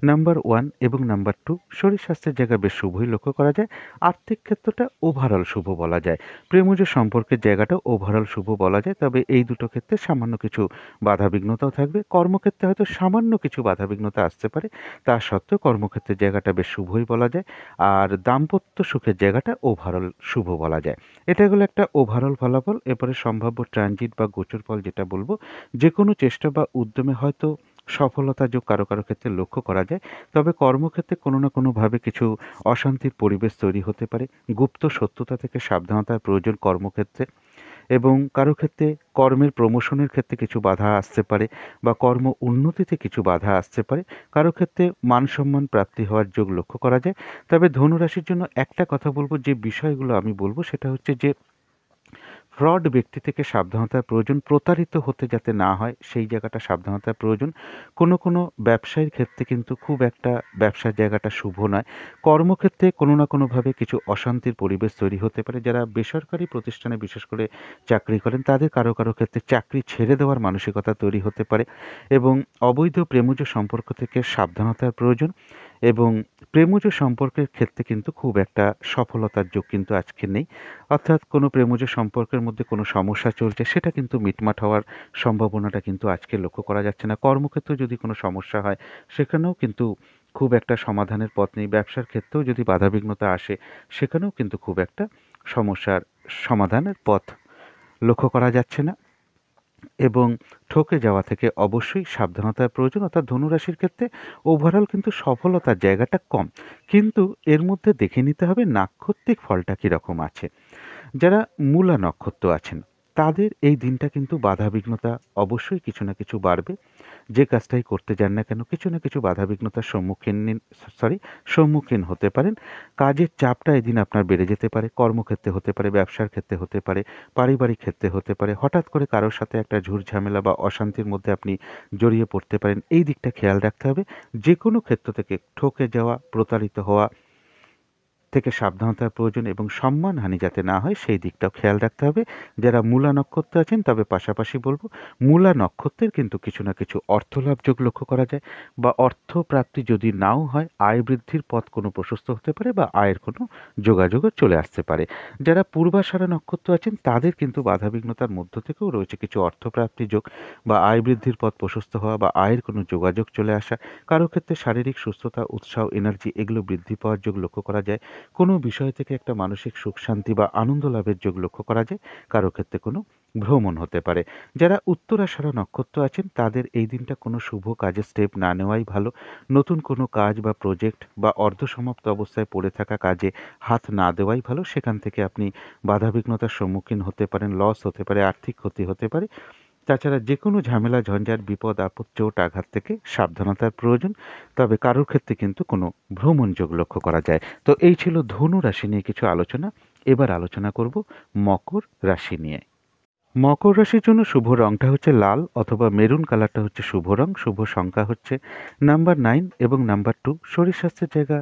নাম্বার 1 এবং নাম্বার 2। শরীর স্বাস্থ্যের জায়গায় বেশ শুভই লক্ষ্য করা যায়। আর্থিক ক্ষেত্রটা ওভারঅল শুভ বলা যায়। প্রেমজ সম্পর্কের জায়গাটাও ওভারঅল শুভ বলা যায়। তবে এই দুটো ক্ষেত্রে সামান্য কিছু বাধাবিঘ্নতাও থাকবে। কর্মক্ষেত্রে হয়তো সামান্য কিছু বাধাবিঘ্নতা আসতে পারে, তা সত্ত্বেও কর্মক্ষেত্রের জায়গাটা বেশ শুভই বলা যায়। আর দাম্পত্য সুখের জায়গাটা ওভারঅল শুভ বলা যায়। এটা হলো একটা ওভারঅল ফলাফল। এরপরে সম্ভাব্য ট্রানজিট বা গোচর ফল যেটা বলবো, যে কোনো চেষ্টা বা উদ্যমে হয়তো সফলতা যোগ কারো কারো ক্ষেত্রে লক্ষ্য করা যায়। তবে কর্মক্ষেত্রে কোনো না কোনোভাবে কিছু অশান্তির পরিবেশ তৈরি হতে পারে। গুপ্ত শত্রুতা থেকে সাবধানতার প্রয়োজন কর্মক্ষেত্রে, এবং কারো ক্ষেত্রে কর্মের প্রমোশনের ক্ষেত্রে কিছু বাধা আসতে পারে, বা কর্ম উন্নতিতে কিছু বাধা আসতে পারে। কারো ক্ষেত্রে মান সম্মান প্রাপ্তি হওয়ার যোগ লক্ষ্য করা যায়। তবে ধনুরাশির জন্য একটা কথা বলবো, যে বিষয়গুলো আমি বলবো সেটা হচ্ছে যে ফ্রড ব্যক্তি থেকে সাবধানতার প্রয়োজন, প্রতারিত হতে যাতে না হয় সেই জায়গাটা সাবধানতার প্রয়োজন। কোনো কোনো ব্যবসায়ীর ক্ষেত্রে কিন্তু খুব একটা ব্যবসার জায়গাটা শুভ নয়। কর্মক্ষেত্রে কোনো না কোনোভাবে কিছু অশান্তির পরিবেশ তৈরি হতে পারে। যারা বেসরকারি প্রতিষ্ঠানে বিশেষ করে চাকরি করেন তাদের কারো কারো ক্ষেত্রে চাকরি ছেড়ে দেওয়ার মানসিকতা তৈরি হতে পারে এবং অবৈধ প্রেমজ সম্পর্ক থেকে সাবধানতার প্রয়োজন এবং প্রেমজ সম্পর্কের ক্ষেত্রে কিন্তু খুব একটা সফলতার যোগ কিন্তু আজকে নেই। অর্থাৎ কোনো প্রেমজ সম্পর্কের মধ্যে কোনো সমস্যা চলছে সেটা কিন্তু মিটমাট হওয়ার সম্ভাবনাটা কিন্তু আজকে লক্ষ্য করা যাচ্ছে না। কর্মক্ষেত্রেও যদি কোনো সমস্যা হয় সেখানেও কিন্তু খুব একটা সমাধানের পথ নেই। ব্যবসার ক্ষেত্রেও যদি বাধাবিঘ্নতা আসে সেখানেও কিন্তু খুব একটা সমস্যার সমাধানের পথ লক্ষ্য করা যাচ্ছে না এবং ঠকে যাওয়া থেকে অবশ্যই সাবধানতার প্রয়োজন। অর্থাৎ ধনুরাশির ক্ষেত্রে ওভারঅল কিন্তু সফলতার জায়গাটা কম, কিন্তু এর মধ্যে দেখে নিতে হবে নাক্ষত্রিক ফলটা কীরকম আছে। যারা মূলা নক্ষত্র আছেন তাদের এই দিনটা কিন্তু বাধাবিঘ্নতা অবশ্যই কিছু না কিছু বাড়বে। যে কাজটাই করতে যান না কেন কিছু না কিছু বাধাবিঘ্নতার সম্মুখীন হতে পারেন। কাজের চাপটা এদিন আপনার বেড়ে যেতে পারে। কর্মক্ষেত্রে হতে পারে, ব্যবসার ক্ষেত্রে হতে পারে, পারিবারিক ক্ষেত্রে হতে পারে। হঠাৎ করে কারোর সাথে একটা ঝুটঝামেলা বা অশান্তির মধ্যে আপনি জড়িয়ে পড়তে পারেন। এই দিকটা খেয়াল রাখতে হবে। যে কোনো ক্ষেত্র থেকে ঠকে যাওয়া, প্রতারিত হওয়া থেকে সাবধানতার প্রয়োজন এবং সম্মানহানি যাতে না হয় সেই দিকটাও খেয়াল রাখতে হবে। যারা মূলা নক্ষত্র আছেন তবে পাশাপাশি বলব মূলা নক্ষত্রের কিন্তু কিছু না কিছু অর্থলাভ যোগ লক্ষ্য করা যায় বা অর্থ প্রাপ্তি যদি নাও হয় আয় বৃদ্ধির পথ কোনো প্রশস্ত হতে পারে বা আয়ের কোনো যোগাযোগও চলে আসতে পারে। যারা পূর্বাষাঢ়া নক্ষত্র আছেন তাদের কিন্তু বাধাবিঘ্নতার মধ্য থেকেও রয়েছে কিছু অর্থপ্রাপ্তি যোগ বা আয় বৃদ্ধির পথ প্রশস্ত হওয়া বা আয়ের কোনো যোগাযোগ চলে আসা। কারো ক্ষেত্রে শারীরিক সুস্থতা, উৎসাহ, এনার্জি এগুলো বৃদ্ধি পাওয়ার যোগ লক্ষ্য করা যায়। কোনো বিষয় থেকে একটা মানসিক সুখ শান্তি বা আনন্দ লাভের যোগ লক্ষ্য করা যায়। কারো ক্ষেত্রে কোনো ভ্রমণ হতে পারে। যারা উত্তরাষাঢ়া নক্ষত্র আছেন তাদের এই দিনটা কোনো শুভ কাজে স্টেপ না নেওয়াই ভালো। নতুন কোনো কাজ বা প্রজেক্ট বা অর্ধসমাপ্ত অবস্থায় পড়ে থাকা কাজে হাত না দেওয়াই ভালো। সেখান থেকে আপনি বাধাবিঘ্নতার সম্মুখীন হতে পারেন, লস হতে পারে, আর্থিক ক্ষতি হতে পারে। তাছাড়া যে কোনো ঝামেলা, ঝঞ্ঝাট, বিপদ, আপদ, চোট, আঘাত থেকে সাবধানতার প্রয়োজন। তবে কারোর ক্ষেত্রে কিন্তু কোনো ভ্রমণযোগ লক্ষ্য করা যায়। তো এই ছিল ধনু রাশি নিয়ে কিছু আলোচনা। এবার আলোচনা করব মকর রাশি নিয়ে। মকর রাশির জন্য শুভ রংটা হচ্ছে লাল অথবা মেরুন কালারটা হচ্ছে শুভ রং। শুভ সংখ্যা হচ্ছে নাম্বার 9 এবং নাম্বার 2। শরীর স্বাস্থ্যের জায়গা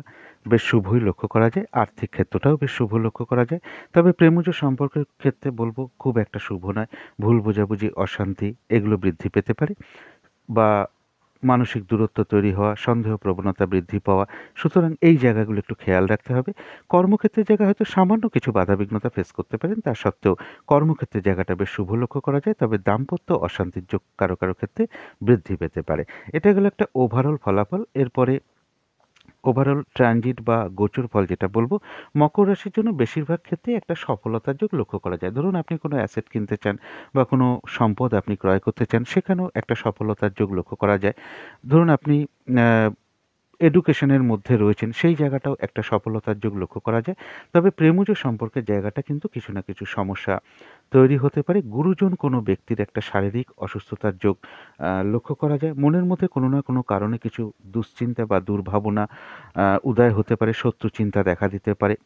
বেশ শুভই লক্ষ্য করা যায়। আর্থিক ক্ষেত্রটাও বেশ শুভ লক্ষ্য করা যায়। তবে প্রেমজ সম্পর্কের ক্ষেত্রে বলবো খুব একটা শুভ নয়। ভুল বোঝাবুঝি, অশান্তি এগুলো বৃদ্ধি পেতে পারে বা মানসিক দূরত্ব তৈরি হওয়া, সন্দেহ প্রবণতা বৃদ্ধি পাওয়া। সুতরাং এই জায়গাগুলো একটু খেয়াল রাখতে হবে। কর্মক্ষেত্রের জায়গায় হয়তো সামান্য কিছু বাধাবিঘ্নতা ফেস করতে পারেন, তা সত্ত্বেও কর্মক্ষেত্রের জায়গাটা বেশ শুভ লক্ষ্য করা যায়। তবে দাম্পত্য অশান্তির যোগ কারো কারো ক্ষেত্রে বৃদ্ধি পেতে পারে। এটা গেল একটা ওভারঅল ফলাফল। এরপরে ওভারঅল ট্রানজিট বা গোচর ফল যেটা বলবো, মকর রাশির জন্য বেশিরভাগ ক্ষেত্রেই একটা সফলতার যোগ লক্ষ্য করা যায়। ধরুন আপনি কোনো অ্যাসেট কিনতে চান বা কোনো সম্পদ আপনি ক্রয় করতে চান, সেখানেও একটা সফলতার যোগ লক্ষ্য করা যায়। ধরুন আপনি এডুকেশনের মধ্যে রয়েছেন, সেই জায়গাটাও একটা সফলতার যোগ লক্ষ্য করা যায়। তবে প্রেমজ সম্পর্কের জায়গাটা কিন্তু কিছু না কিছু সমস্যা তৈরি হতে পারে। গুরুজন কোনো ব্যক্তির একটা শারীরিক অসুস্থতার যোগ লক্ষ্য করা যায়। মনের মধ্যে কোনো না কোনো কারণে কিছু দুশ্চিন্তা বা দুর্ভাবনা উদয় হতে পারে, শত্রু চিন্তা দেখা দিতে পারে।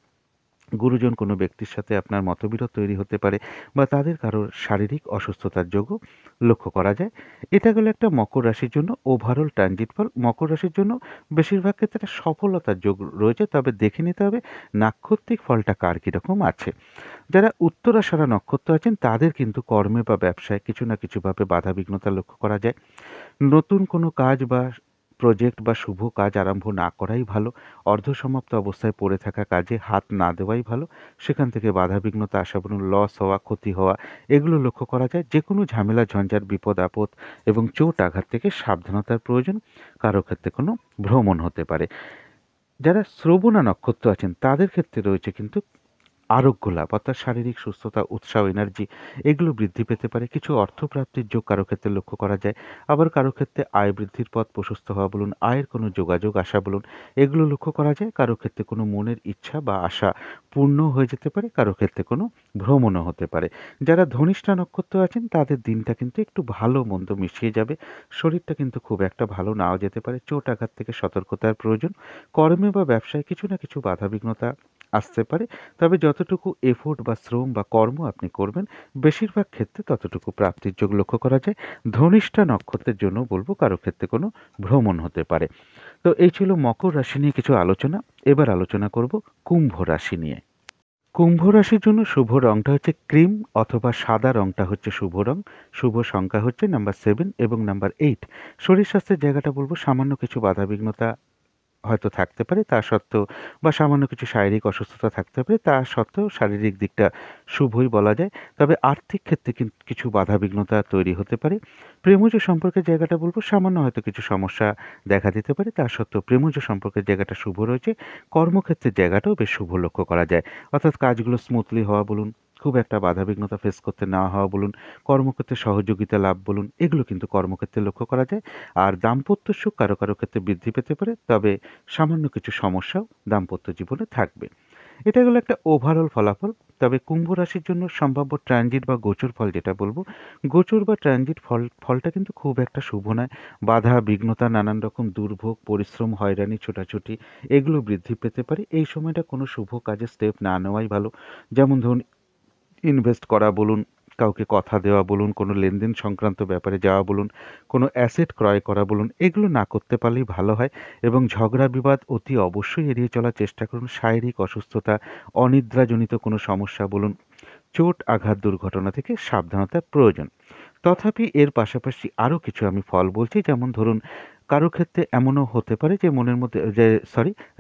গুরুজন কোনো ব্যক্তির সাথে আপনার মতবিরোধ তৈরি হতে পারে বা তাদের কারোর শারীরিক অসুস্থতার যোগও লক্ষ্য করা যায়। এটা গেল একটা মকর রাশির জন্য ওভারঅল ট্রানজিট ফল। মকর রাশির জন্য বেশিরভাগ ক্ষেত্রে একটা সফলতার যোগ রয়েছে, তবে দেখে নিতে হবে নাক্ষত্রিক ফলটা কার কীরকম আছে। যারা উত্তরাষাঢ়া নক্ষত্র আছেন তাদের কিন্তু কর্মে বা ব্যবসায় কিছু না কিছুভাবে বাধাবিঘ্নতা লক্ষ্য করা যায়। নতুন কোনো কাজ বা প্রজেক্ট বা শুভ কাজ আরম্ভ না করাই ভালো। অর্ধসমাপ্ত অবস্থায় পড়ে থাকা কাজে হাত না দেওয়াই ভালো। সেখান থেকে বাধাবিঘ্নতা আসা, বলুন লস হওয়া, ক্ষতি হওয়া এগুলো লক্ষ্য করা যায়। যে কোনো ঝামেলা, ঝঞ্ঝাট, বিপদ, আপদ এবং চোট আঘাত থেকে সাবধানতার প্রয়োজন। কারো ক্ষেত্রে কোনো ভ্রমণ হতে পারে। যারা শ্রবণা নক্ষত্র আছেন তাদের ক্ষেত্রে রয়েছে কিন্তু আরোগ্য লাভ, অর্থাৎ শারীরিক সুস্থতা, উৎসাহ, এনার্জি এগুলো বৃদ্ধি পেতে পারে। কিছু অর্থপ্রাপ্তির যোগ কারো ক্ষেত্রে লক্ষ্য করা যায়। আবার কারো ক্ষেত্রে আয় বৃদ্ধির পথ প্রশস্ত হওয়া বলুন, আয়ের কোনো যোগাযোগ আসা বলুন, এগুলো লক্ষ্য করা যায়। কারো ক্ষেত্রে কোনো মনের ইচ্ছা বা আশা পূর্ণ হয়ে যেতে পারে। কারো ক্ষেত্রে কোনো ভ্রমণও হতে পারে। যারা ধনিষ্ঠা নক্ষত্র আছেন তাদের দিনটা কিন্তু একটু ভালো মন্দ মিশিয়ে যাবে। শরীরটা কিন্তু খুব একটা ভালো নাও যেতে পারে। চোট আঘাত থেকে সতর্কতার প্রয়োজন। কর্মে বা ব্যবসায় কিছু না কিছু বাধাবিঘ্নতা আসতে পারে, তবে যতটুকু এফোর্ট বা শ্রম বা কর্ম আপনি করবেন বেশিরভাগ ক্ষেত্রে ততটুকু প্রাপ্তির যোগ লক্ষ্য করা যায়। ধনিষ্ঠা নক্ষত্রের জন্য বলব কারো ক্ষেত্রে কোনো ভ্রমণ হতে পারে। তো এই ছিল মকর রাশি নিয়ে কিছু আলোচনা। এবার আলোচনা করব কুম্ভ রাশি নিয়ে। কুম্ভ রাশির জন্য শুভ রংটা হচ্ছে ক্রিম অথবা সাদা রংটা হচ্ছে শুভ রং। শুভ সংখ্যা হচ্ছে নাম্বার 7 এবং নাম্বার 8। শরীর স্বাস্থ্যের জায়গাটা বলবো সামান্য কিছু বাধাবিঘ্নতা হয়তো থাকতে পারে, তা সত্ত্বেও বা সামান্য কিছু শারীরিক অসুস্থতা থাকতে পারে, তা সত্ত্বেও শারীরিক দিকটা শুভই বলা যায়। তবে আর্থিক ক্ষেত্রে কিন্তু কিছু বাধাবিঘ্নতা তৈরি হতে পারে। প্রেমজ সম্পর্কের জায়গাটা বলবো সামান্য হয়তো কিছু সমস্যা দেখা দিতে পারে, তা সত্ত্বেও প্রেমজ সম্পর্কের জায়গাটা শুভ রয়েছে। কর্মক্ষেত্রের জায়গাটাও বেশ শুভ লক্ষ্য করা যায়, অর্থাৎ কাজগুলো স্মুথলি হওয়া বলুন, খুব একটা বাধাবিঘ্নতা ফেস করতে না হওয়া বলুন, কর্মক্ষেত্রে সহযোগিতা লাভ বলুন, এগুলো কিন্তু কর্মক্ষেত্রে লক্ষ্য করা যায়। আর দাম্পত্য সুখ কারো কারো ক্ষেত্রে বৃদ্ধি পেতে পারে, তবে সামান্য কিছু সমস্যাও দাম্পত্য জীবনে থাকবে। এটা গেলো একটা ওভারঅল ফলাফল। তবে কুম্ভ রাশির জন্য সম্ভাব্য ট্রানজিট বা গোচর ফল যেটা বলবো, গোচর বা ট্রানজিট ফলটা কিন্তু খুব একটা শুভ নয়। বাধা বিঘ্নতা, নানান রকম দুর্ভোগ, পরিশ্রম, হয়রানি, ছোটাছুটি এগুলো বৃদ্ধি পেতে পারে। এই সময়টা কোনো শুভ কাজে স্টেপ না নেওয়াই ভালো। যেমন ধরুন ইনভেস্ট করা বলুন, কাউকে কথা দেওয়া বলুন, কোনো লেনদেন সংক্রান্ত ব্যাপারে যাওয়া বলুন, কোনো অ্যাসেট ক্রয় করা বলুন, এগুলো না করতে পারলেই ভালো হয়। এবং ঝগড়া বিবাদ অতি অবশ্যই এড়িয়ে চলার চেষ্টা করুন। শারীরিক অসুস্থতা, অনিদ্রাজনিত কোনো সমস্যা বলুন, চোট আঘাত দুর্ঘটনা থেকে সাবধানতার প্রয়োজন। তথাপি এর পাশাপাশি আরও কিছু আমি ফল বলছি, যেমন ধরুন কারো ক্ষেত্রে এমনও হতে পারে যে মনের মধ্যে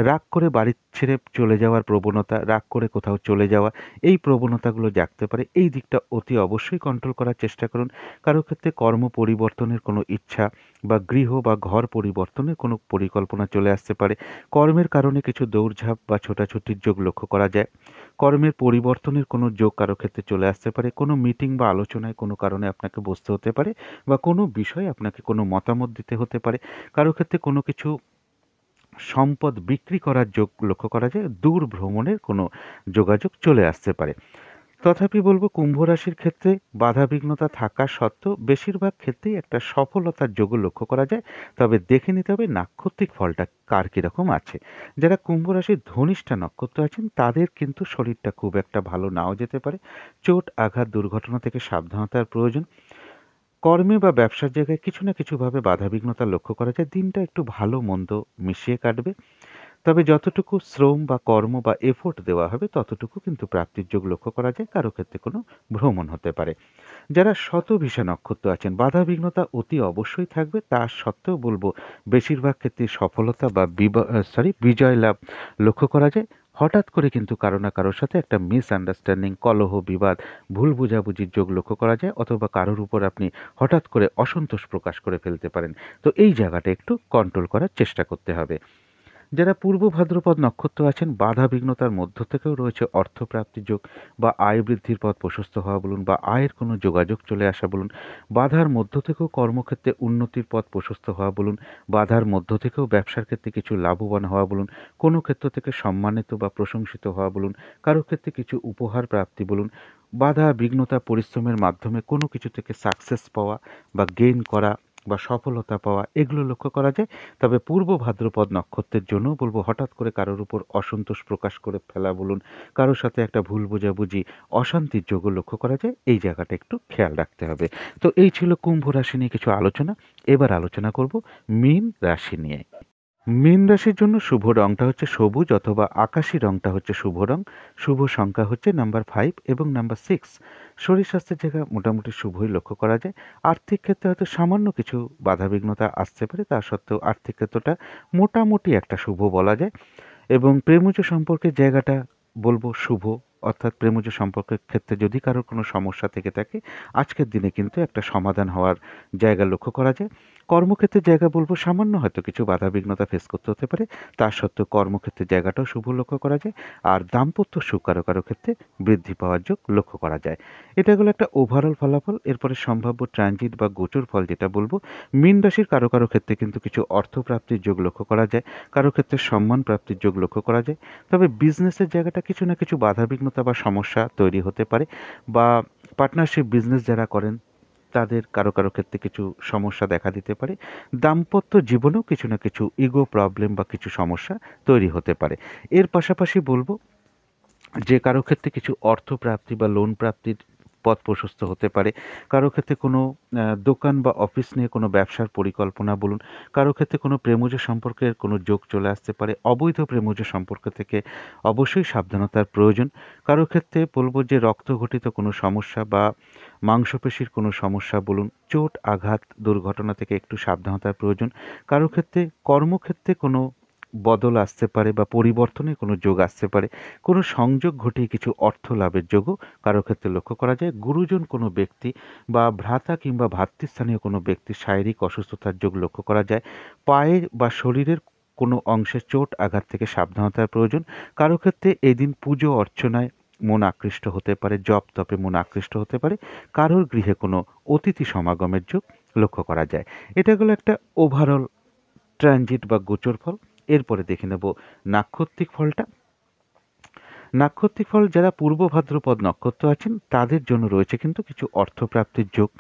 রাগ করে বাড়ি ছেড়ে চলে যাওয়ার প্রবণতা, রাগ করে কোথাও চলে যাওয়া, এই প্রবণতাগুলো জাগতে পারে। এই দিকটা অতি অবশ্যই কন্ট্রোল করার চেষ্টা করুন। কারো ক্ষেত্রে কর্ম পরিবর্তনের কোনো ইচ্ছা বা গৃহ বা ঘর পরিবর্তনের কোনো পরিকল্পনা চলে আসতে পারে। কর্মের কারণে কিছু দৌড়ঝাঁপ বা ছোটাছুটির যোগ লক্ষ্য করা যায়। কর্মের পরিবর্তনের কোনো যোগ কারো ক্ষেত্রে চলে আসতে পারে। কোনো মিটিং বা আলোচনায় কোনো কারণে আপনাকে বসতে হতে পারে, বা কোনো বিষয়ে আপনাকে কোনো মতামত দিতে হতে পারে। কারো ক্ষেত্রে কোনো কিছু সম্পদ বিক্রি করার যোগ লক্ষ্য করা যায়। দূর ভ্রমণের কোনো যোগাযোগ চলে আসতে পারে। তথাপি বলবো কুম্ভ রাশির ক্ষেত্রে বাধাবিঘ্নতা থাকা সত্ত্বেও বেশিরভাগ ক্ষেত্রেই একটা সফলতার যোগও লক্ষ্য করা যায়। তবে দেখে নিতে হবে নাক্ষত্রিক ফলটা কার কীরকম আছে। যারা কুম্ভ রাশির ধনিষ্ঠা নক্ষত্র আছেন তাদের কিন্তু শরীরটা খুব একটা ভালো নাও যেতে পারে। চোট আঘাত দুর্ঘটনা থেকে সাবধানতার প্রয়োজন। কর্মে বা ব্যবসার জায়গায় কিছু না কিছুভাবে বাধাবিঘ্নতা লক্ষ্য করা যায়। দিনটা একটু ভালো মন্দ মিশিয়ে কাটবে। তবে যতটুকু শ্রম বা কর্ম বা এফোর্ট দেওয়া হবে ততটুকু কিন্তু প্রাপ্তির যোগ লক্ষ্য করা যায়। কারো ক্ষেত্রে কোনো ভ্রমণ হতে পারে। যারা শতভিষা নক্ষত্র আছেন বাধাবিঘ্নতা অতি অবশ্যই থাকবে, তা সত্ত্বেও বলবো বেশিরভাগ ক্ষেত্রে সফলতা বা বিজয় লাভ লক্ষ্য করা যায়। হঠাৎ করে কিন্তু কারো না কারোর সাথে একটা মিসআন্ডারস্ট্যান্ডিং, কলহ, বিবাদ, ভুল বোঝাবুঝির যোগ লক্ষ্য করা যায়, অথবা কারোর উপর আপনি হঠাৎ করে অসন্তোষ প্রকাশ করে ফেলতে পারেন। তো এই জায়গাটা একটু কন্ট্রোল করার চেষ্টা করতে হবে। যারা পূর্ব ভাদ্রপদ নক্ষত্র আছেন বাধা বিঘ্নতার মধ্য থেকেও রয়েছে অর্থপ্রাপ্তির যোগ, বা আয় বৃদ্ধির পথ প্রশস্ত হওয়া বলুন, বা আয়ের কোনো যোগাযোগ চলে আসা বলুন, বাধার মধ্য থেকেও কর্মক্ষেত্রে উন্নতির পথ প্রশস্ত হওয়া বলুন, বাধার মধ্য থেকেও ব্যবসার ক্ষেত্রে কিছু লাভবান হওয়া বলুন, কোনো ক্ষেত্র থেকে সম্মানিত বা প্রশংসিত হওয়া বলুন, কারো ক্ষেত্রে কিছু উপহার প্রাপ্তি বলুন, বাধা বিঘ্নতা পরিশ্রমের মাধ্যমে কোনো কিছু থেকে সাকসেস পাওয়া বা গেইন করা বা সফলতা পাওয়া, এগুলো লক্ষ্য করা যায়। তবে পূর্ব ভাদ্রপদ নক্ষত্রের জন্য বলবো হঠাৎ করে কারোর উপর অসন্তোষ প্রকাশ করে ফেলা বলুন, কারোর সাথে একটা ভুল বোঝাবুঝি, অশান্তির যোগও লক্ষ্য করা যায়। এই জায়গাটা একটু খেয়াল রাখতে হবে। তো এই ছিল কুম্ভ রাশি নিয়ে কিছু আলোচনা। এবার আলোচনা করব মীন রাশি নিয়ে। মীন রাশির জন্য শুভ রংটা হচ্ছে সবুজ অথবা আকাশি রংটা হচ্ছে শুভ রং। শুভ সংখ্যা হচ্ছে নাম্বার 5 এবং নাম্বার 6। শরীর স্বাস্থ্যের জায়গা মোটামুটি শুভই লক্ষ্য করা যায়। আর্থিক ক্ষেত্রে হয়তো সামান্য কিছু বাধাবিঘ্নতা আসতে পারে, তা সত্ত্বেও আর্থিক ক্ষেত্রটা মোটামুটি একটা শুভ বলা যায়। এবং প্রেমজ সম্পর্কের জায়গাটা বলবো শুভ, অর্থাৎ প্রেমজ সম্পর্কের ক্ষেত্রে যদি কারোর কোনো সমস্যা থেকে থাকে আজকের দিনে কিন্তু একটা সমাধান হওয়ার জায়গা লক্ষ্য করা যায়। কর্মক্ষেত্রের জায়গা বলবো সামান্য হয়তো কিছু বাধাবিঘ্নতা ফেস করতে হতে পারে, তা সত্ত্বেও কর্মক্ষেত্রের জায়গাটাও শুভ লক্ষ্য করা যায়। আর দাম্পত্য সুখ কারো কারো ক্ষেত্রে বৃদ্ধি পাওয়ার যোগ লক্ষ্য করা যায়। এটা হলো একটা ওভারঅল ফলাফল। এরপরে সম্ভাব্য ট্রানজিট বা গোচর ফল যেটা বলবো, মীন রাশির কারো কারো ক্ষেত্রে কিন্তু কিছু অর্থপ্রাপ্তির যোগ লক্ষ্য করা যায়, কারো ক্ষেত্রে সম্মান প্রাপ্তির যোগ লক্ষ্য করা যায়। তবে বিজনেসের জায়গাটা কিছু না কিছু বাধাবিঘ্নতা বা সমস্যা তৈরি হতে পারে, বা পার্টনারশিপ বিজনেস যারা করেন তাদের কারো কারো ক্ষেত্রে কিছু সমস্যা দেখা দিতে পারে। দাম্পত্য জীবনেও কিছু না কিছু ইগো প্রবলেম বা কিছু সমস্যা তৈরি হতে পারে। এর পাশাপাশি বলবো যে কারো ক্ষেত্রে কিছু অর্থপ্রাপ্তি বা লোন প্রাপ্তির পথ প্রশস্ত হতে পারে। কারো ক্ষেত্রে কোনো দোকান বা অফিস নিয়ে কোনো ব্যবসার পরিকল্পনা বলুন, কারো ক্ষেত্রে কোনো প্রেমজ সম্পর্কের কোনো যোগ চলে আসতে পারে। অবৈধ প্রেমজ সম্পর্ক থেকে অবশ্যই সাবধানতার প্রয়োজন। কারো ক্ষেত্রে বলব যে রক্তঘটিত কোনো সমস্যা বা মাংসপেশির কোনো সমস্যা বলুন, চোট, আঘাত, দুর্ঘটনা থেকে একটু সাবধানতার প্রয়োজন। কারো ক্ষেত্রে কর্মক্ষেত্রে কোনো বদল আসতে পারে বা পরিবর্তনের কোনো যোগ আসতে পারে। কোনো সংযোগ ঘটিয়ে কিছু অর্থ লাভের যোগও কারো ক্ষেত্রে লক্ষ্য করা যায়। গুরুজন কোনো ব্যক্তি বা ভ্রাতা কিংবা ভাতৃস্থানীয় কোনো ব্যক্তির শারীরিক অসুস্থতার যোগ লক্ষ্য করা যায়। পায়ের বা শরীরের কোনো অংশে চোট আঘাত থেকে সাবধানতার প্রয়োজন। কারো ক্ষেত্রে এদিন পুজো অর্চনায় মন আকৃষ্ট হতে পারে, জপ তপে মন আকৃষ্ট হতে পারে। কারোর গৃহে কোনো অতিথি সমাগমের যোগ লক্ষ্য করা যায়। এটা হলো একটা ওভারঅল ট্রানজিট বা গোচর ফল। এরপরে দেখে নেব নাক্ষত্রিক ফলটা। নাক্ষত্রিক ফল যারা পূর্ব ভাদ্রপদ নক্ষত্র আছেন তাদের জন্য রয়েছে কিন্তু কিছু অর্থপ্রাপ্তির যোগ।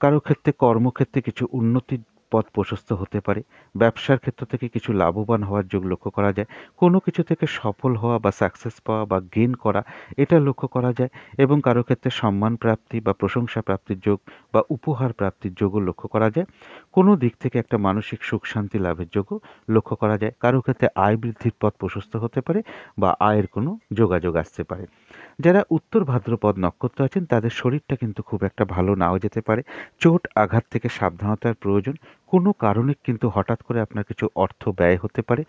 কারো ক্ষেত্রে কর্মক্ষেত্রে কিছু উন্নতির পথ প্রশস্ত হতে পারে। ব্যবসার ক্ষেত্র থেকে কিছু লাভবান হওয়ার যোগ লক্ষ্য করা যায়। কোনো কিছু থেকে সফল হওয়া বা সাকসেস পাওয়া বা গেইন করা এটা লক্ষ্য করা যায়। এবং কারো ক্ষেত্রে সম্মান প্রাপ্তি বা প্রশংসা প্রাপ্তির যোগ বা উপহার প্রাপ্তির যোগও লক্ষ্য করা যায়। কোনো দিক থেকে একটা মানসিক সুখ শান্তি লাভের যোগও লক্ষ্য করা যায়। কারো ক্ষেত্রে আয় বৃদ্ধির পথ প্রশস্ত হতে পারে বা আয়ের কোনো যোগাযোগ আসতে পারে। যারা উত্তর ভাদ্রপদ নক্ষত্র আছেন তাদের শরীরটা কিন্তু খুব একটা ভালো নাও যেতে পারে। চোট আঘাত থেকে সাবধানতার প্রয়োজন। কোনো কারণে কিন্তু হঠাৎ করে আপনার কিছু অর্থ ব্যয় হতে পারে।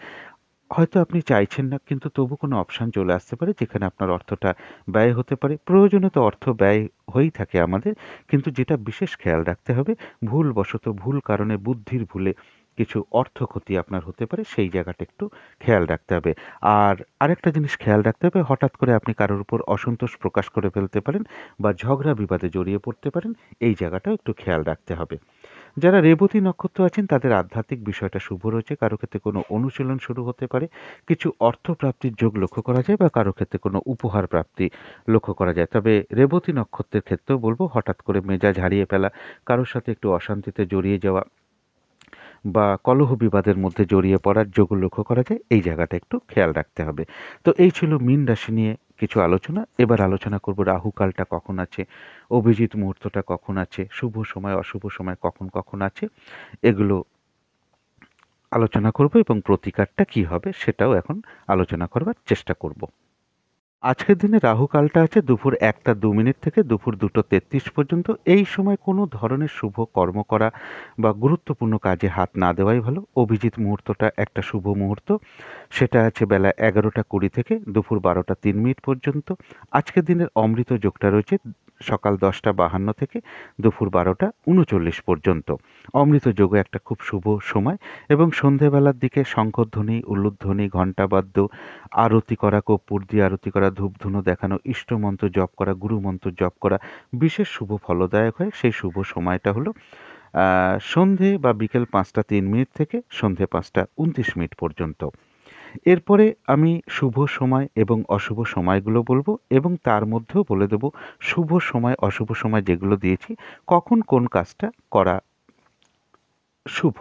হয়তো আপনি চাইছেন না কিন্তু তবু কোনো অপশান চলে আসতে পারে যেখানে আপনার অর্থটা ব্যয় হতে পারে। প্রয়োজনে তো অর্থ ব্যয় হয়েই থাকে আমাদের, কিন্তু যেটা বিশেষ খেয়াল রাখতে হবে, ভুলবশত ভুল কারণে বুদ্ধির ভুলে কিছু অর্থ ক্ষতি আপনার হতে পারে, সেই জায়গাটা একটু খেয়াল রাখতে হবে। আর আরেকটা জিনিস খেয়াল রাখতে হবে, হঠাৎ করে আপনি কারোর উপর অসন্তোষ প্রকাশ করে ফেলতে পারেন বা ঝগড়া বিবাদে জড়িয়ে পড়তে পারেন, এই জায়গাটাও একটু খেয়াল রাখতে হবে। যারা রেবতী নক্ষত্র আছেন তাদের আধ্যাত্মিক বিষয়টা শুভ রয়েছে। কারো ক্ষেত্রে কোনো অনুশীলন শুরু হতে পারে। কিছু অর্থ প্রাপ্তির যোগ লক্ষ্য করা যায় বা কারো ক্ষেত্রে কোনো উপহার প্রাপ্তি লক্ষ্য করা যায়। তবে রেবতী নক্ষত্রের ক্ষেত্রেও বলবো হঠাৎ করে মেজাজ হারিয়ে ফেলা, কারোর সাথে একটু অশান্তিতে জড়িয়ে যাওয়া বা কলহ বিবাদের মধ্যে জড়িয়ে পড়ার যোগ লক্ষ্য করা যায়। এই জায়গাটা একটু খেয়াল রাখতে হবে। তো এই ছিল মীন রাশি নিয়ে কিছু আলোচনা। এবার আলোচনা করব রাহুকালটা কখন আছে, অভিজিৎ মুহূর্তটা কখন আছে, শুভ সময় অশুভ সময় কখন কখন আছে, এগুলো আলোচনা করব এবং প্রতিকারটা কি হবে সেটাও এখন আলোচনা করবার চেষ্টা করব। আজকের দিনে রাহু কালটা আছে দুপুর 1টা 2 মিনিট থেকে দুপুর 2টো 33 পর্যন্ত। এই সময় কোনো ধরনের শুভ কর্ম করা বা গুরুত্বপূর্ণ কাজে হাত না দেওয়াই ভালো। অভিজিৎ মুহূর্তটা একটা শুভ মুহূর্ত, সেটা আছে বেলা 11টা 20 থেকে দুপুর 12টা 3 মিনিট পর্যন্ত। আজকের দিনের অমৃত যোগটা রয়েছে সকাল 10টা 52 থেকে দুপুর 12টা 39 পর্যন্ত। অমৃত যোগও একটা খুব শুভ সময় এবং সন্ধেবেলার দিকে শঙ্খধ্বনি, উলুধ্বনি, ঘণ্টাবাদ্য, আরতি করা, কর্পূর দিয়ে আরতি করা, ধূপধুনো দেখানো, ইষ্টমন্ত্র জপ করা, গুরুমন্ত্র জপ করা বিশেষ শুভ ফলদায়ক হয়। সেই শুভ সময়টা হলো সন্ধে বা বিকেল 5টা 3 মিনিট থেকে সন্ধে 5টা 29 মিনিট পর্যন্ত। এরপরে আমি শুভ সময় এবং অশুভ সময়গুলো বলবো এবং তার মধ্যেও বলে দেবো শুভ সময় অশুভ সময় যেগুলো দিয়েছি কখন কোন কাজটা করা শুভ।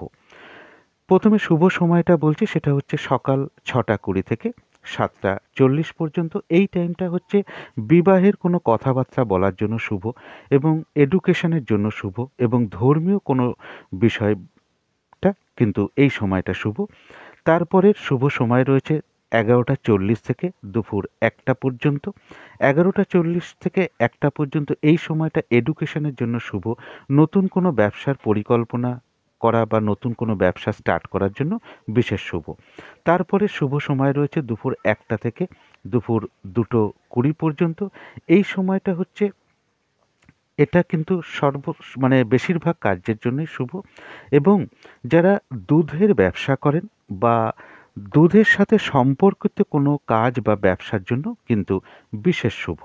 প্রথমে শুভ সময়টা বলছি, সেটা হচ্ছে সকাল 6টা 20 থেকে 7টা 40 পর্যন্ত। এই টাইমটা হচ্ছে বিবাহের কোনো কথাবার্তা বলার জন্য শুভ এবং এডুকেশনের জন্য শুভ এবং ধর্মীয় কোনো বিষয়টা কিন্তু এই সময়টা শুভ। তারপরের শুভ সময় রয়েছে 11টা 40 থেকে দুপুর 1টা পর্যন্ত। 11টা 40 থেকে 1টা পর্যন্ত এই সময়টা এডুকেশনের জন্য শুভ। নতুন কোনো ব্যবসার পরিকল্পনা করা বা নতুন কোনো ব্যবসা স্টার্ট করার জন্য বিশেষ শুভ। তারপরে শুভ সময় রয়েছে দুপুর 1টা থেকে দুপুর 2টো 20 পর্যন্ত। এই সময়টা হচ্ছে এটা কিন্তু মানে বেশিরভাগ কার্যের জন্যই শুভ এবং যারা দুধের ব্যবসা করেন বা দুধের সাথে সম্পর্কিত কোনো কাজ বা ব্যবসার জন্য কিন্তু বিশেষ শুভ।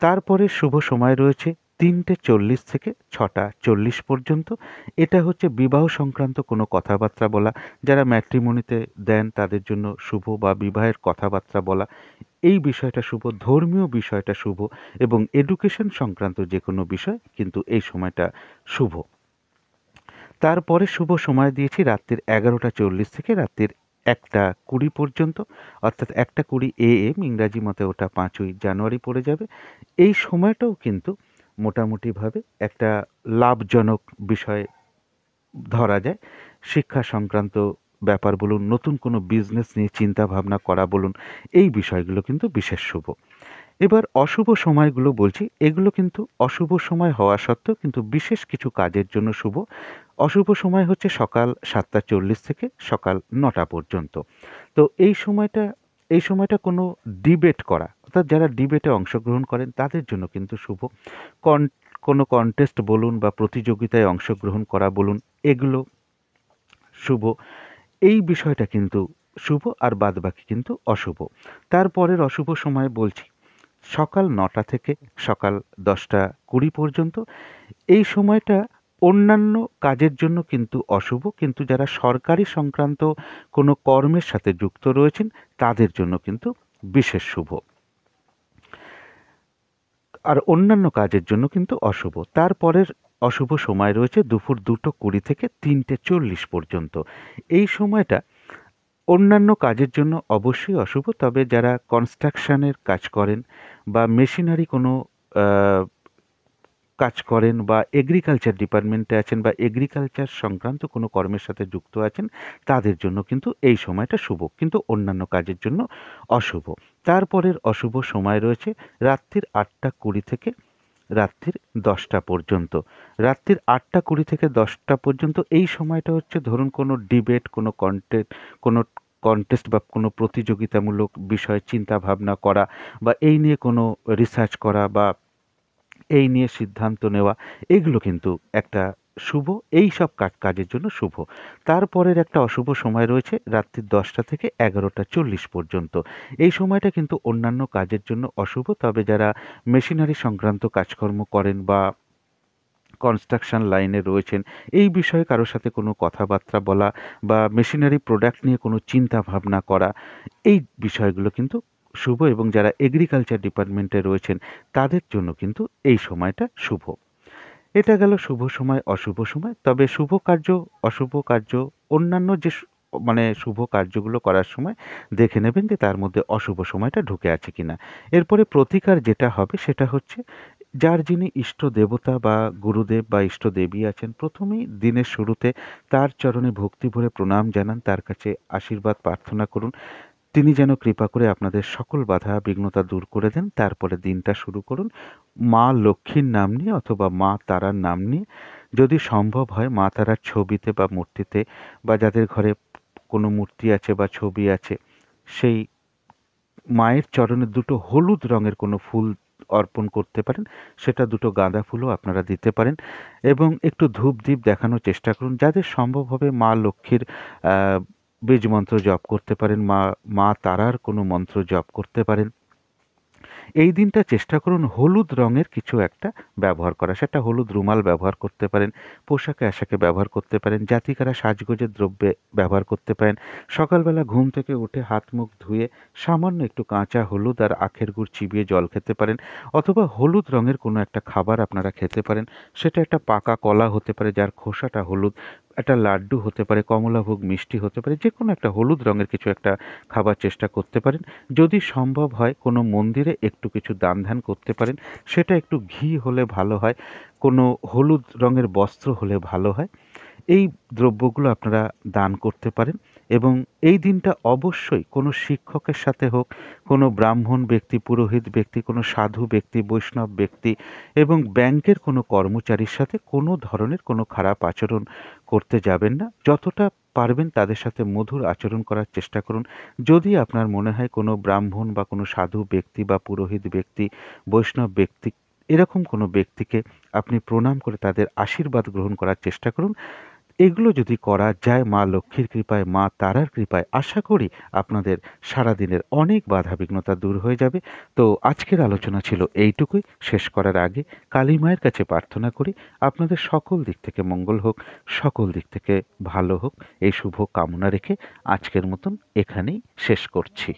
তারপরে শুভ সময় রয়েছে 3টে 40 থেকে 6টা 40 পর্যন্ত। এটা হচ্ছে বিবাহ সংক্রান্ত কোনো কথাবার্তা বলা, যারা ম্যাট্রিমনিতে দেন তাদের জন্য শুভ বা বিবাহের কথাবার্তা বলা, এই বিষয়টা শুভ। ধর্মীয় বিষয়টা শুভ এবং এডুকেশন সংক্রান্ত যে কোনো বিষয় কিন্তু এই সময়টা শুভ। তারপরে শুভ সময় দিয়েছি রাত্রির 11টা 40 থেকে রাত্রির 1টা 20 পর্যন্ত, অর্থাৎ 1টা 20 AM, ইংরাজি মতে ওটা 5ই জানুয়ারি পড়ে যাবে। এই সময়টাও কিন্তু মোটামুটিভাবে একটা লাভজনক বিষয় ধরা যায়। শিক্ষা সংক্রান্ত ব্যাপার বলুন, নতুন কোনো বিজনেস নিয়ে চিন্তা ভাবনা করা বলুন, এই বিষয়গুলো কিন্তু বিশেষ শুভ। এবার অশুভ সময়গুলো বলছি, এগুলো কিন্তু অশুভ সময় হওয়া সত্ত্বেও কিন্তু বিশেষ কিছু কাজের জন্য শুভ। অশুভ সময় হচ্ছে সকাল 7টা 40 থেকে সকাল 9টা পর্যন্ত। তো এই সময়টা কোনো ডিবেট করা, অর্থাৎ যারা ডিবেটে অংশগ্রহণ করেন তাদের জন্য কিন্তু শুভ। কন কোনো কন্টেস্ট বলুন বা প্রতিযোগিতায় অংশগ্রহণ করা বলুন, এগুলো শুভ। এই বিষয়টা কিন্তু শুভ, আর বাদবাকি কিন্তু অশুভ। তারপরের অশুভ সময় বলছি সকাল 9টা থেকে সকাল 10টা 20 পর্যন্ত। এই সময়টা অন্যান্য কাজের জন্য কিন্তু অশুভ, কিন্তু যারা সরকারি সংক্রান্ত কোনো কর্মের সাথে যুক্ত রয়েছেন তাদের জন্য কিন্তু বিশেষ শুভ, আর অন্যান্য কাজের জন্য কিন্তু অশুভ। তারপরের অশুভ সময় রয়েছে দুপুর 2টো 20 থেকে 3টে 40 পর্যন্ত। এই সময়টা অন্যান্য কাজের জন্য অবশ্যই অশুভ, তবে যারা কনস্ট্রাকশনের কাজ করেন বা মেশিনারি কোনো কাজ করেন বা এগ্রিকালচার ডিপার্টমেন্টে আছেন বা এগ্রিকালচার সংক্রান্ত কোনো কর্মের সাথে যুক্ত আছেন তাদের জন্য কিন্তু এই সময়টা শুভ, কিন্তু অন্যান্য কাজের জন্য অশুভ। তারপরের অশুভ সময় রয়েছে রাত্রির 8টা 20 থেকে রাত্রির 10টা পর্যন্ত। রাত্রির 8টা 20 থেকে 10টা পর্যন্ত এই সময়টা হচ্ছে ধরুন কোনো ডিবেট, কোনো কন্টেস্ট বা কোনো প্রতিযোগিতামূলক বিষয়ে চিন্তা ভাবনা করা বা এই নিয়ে কোনো রিসার্চ করা বা এই নিয়ে সিদ্ধান্ত নেওয়া, এগুলো কিন্তু একটা শুভ, এই সব কাজের জন্য শুভ। তারপরের একটা অশুভ সময় রয়েছে রাত্রি 10টা থেকে 11টা 40 পর্যন্ত। এই সময়টা কিন্তু অন্যান্য কাজের জন্য অশুভ, তবে যারা মেশিনারি সংক্রান্ত কাজকর্ম করেন বা কনস্ট্রাকশন লাইনে রয়েছেন, এই বিষয়ে কারোর সাথে কোনো কথাবার্তা বলা বা মেশিনারি প্রোডাক্ট নিয়ে কোনো চিন্তা ভাবনা করা, এই বিষয়গুলো কিন্তু শুভ, এবং যারা এগ্রিকালচার ডিপার্টমেন্টে রয়েছেন তাদের জন্য কিন্তু এই সময়টা শুভ। এটা গেল শুভ সময় অশুভ সময়। তবে শুভ কার্য অশুভ কার্য অন্যান্য যে মানে শুভ কার্যগুলো করার সময় দেখে নেবেন যে তার মধ্যে অশুভ সময়টা ঢুকে আছে কিনা। এরপরে প্রতিকার যেটা হবে সেটা হচ্ছে যার যিনি ইষ্ট দেবতা বা গুরুদেব বা ইষ্ট দেবী আছেন, প্রথমেই দিনের শুরুতে তার চরণে ভক্তি ভরে প্রণাম জানান, তার কাছে আশীর্বাদ প্রার্থনা করুন, তিনি যেন কৃপা করে আপনাদের সকল বাধা বিঘ্নতা দূর করে দেন। তারপরে দিনটা শুরু করুন মা লক্ষ্মীর নাম নিয়ে অথবা মা তারার নাম নিয়ে। যদি সম্ভব হয় মা তারার ছবিতে বা মূর্তিতে, বা যাদের ঘরে কোনো মূর্তি আছে বা ছবি আছে, সেই মায়ের চরণে 2টো হলুদ রঙের কোনো ফুল অর্পণ করতে পারেন, সেটা 2টো গাঁদা ফুলও আপনারা দিতে পারেন, এবং একটু ধূপ দ্বীপ দেখানোর চেষ্টা করুন। যাদের সম্ভব হবে মা লক্ষ্মীর বীজ মন্ত্র জপ করতে পারেন, মা তারার কোনো মন্ত্র জপ করতে পারেন। এই দিনটা চেষ্টা করুন হলুদ রঙের কিছু একটা ব্যবহার করা, সেটা হলুদ রুমাল ব্যবহার করতে পারেন, পোশাকে আশাকে ব্যবহার করতে পারেন, জাতিকারা সাজগোজের দ্রব্যে ব্যবহার করতে পারেন। সকালবেলা ঘুম থেকে উঠে হাত মুখ ধুয়ে সামান্য একটু কাঁচা হলুদ আর আখের গুড় চিবিয়ে জল খেতে পারেন, অথবা হলুদ রঙের কোনো একটা খাবার আপনারা খেতে পারেন। সেটা একটা পাকা কলা হতে পারে যার খোসাটা হলুদ, একটা লাড্ডু হতে পারে, কমলাভোগ মিষ্টি হতে পারে, যে কোনো একটা হলুদ রঙের কিছু একটা খাবার চেষ্টা করতে পারেন। যদি সম্ভব হয় কোনো মন্দিরে একটু কিছু দান ধ্যান করতে পারেন, সেটা একটু ঘি হলে ভালো হয়, কোনো হলুদ রঙের বস্ত্র হলে ভালো হয়। এই দ্রব্যগুলো আপনারা দান করতে পারেন, এবং এই দিনটা অবশ্যই কোনো শিক্ষকের সাথে হোক, কোনো ব্রাহ্মণ ব্যক্তি, পুরোহিত ব্যক্তি, কোনো সাধু ব্যক্তি, বৈষ্ণব ব্যক্তি এবং ব্যাংকের কোনো কর্মচারীর সাথে কোনো ধরনের কোনো খারাপ আচরণ করতে যাবেন না। যতটা পারবেন তাদের সাথে মধুর আচরণ করার চেষ্টা করুন। যদি আপনার মনে হয় কোনো ব্রাহ্মণ বা কোনো সাধু ব্যক্তি বা পুরোহিত ব্যক্তি, বৈষ্ণব ব্যক্তি, এরকম কোনো ব্যক্তিকে আপনি প্রণাম করে তাদের আশীর্বাদ গ্রহণ করার চেষ্টা করুন। এগুলো যদি করা যায় মা লক্ষ্মীর কৃপায়, মা তারার কৃপায়, আশা করি আপনাদের সারাদিনের অনেক বাধা বিঘ্নতা দূর হয়ে যাবে। তো আজকের আলোচনা ছিল এইটুকুই। শেষ করার আগে কালী মায়ের কাছে প্রার্থনা করি আপনাদের সকল দিক থেকে মঙ্গল হোক, সকল দিক থেকে ভালো হোক, এই শুভ কামনা রেখে আজকের মতন এখানেই শেষ করছি।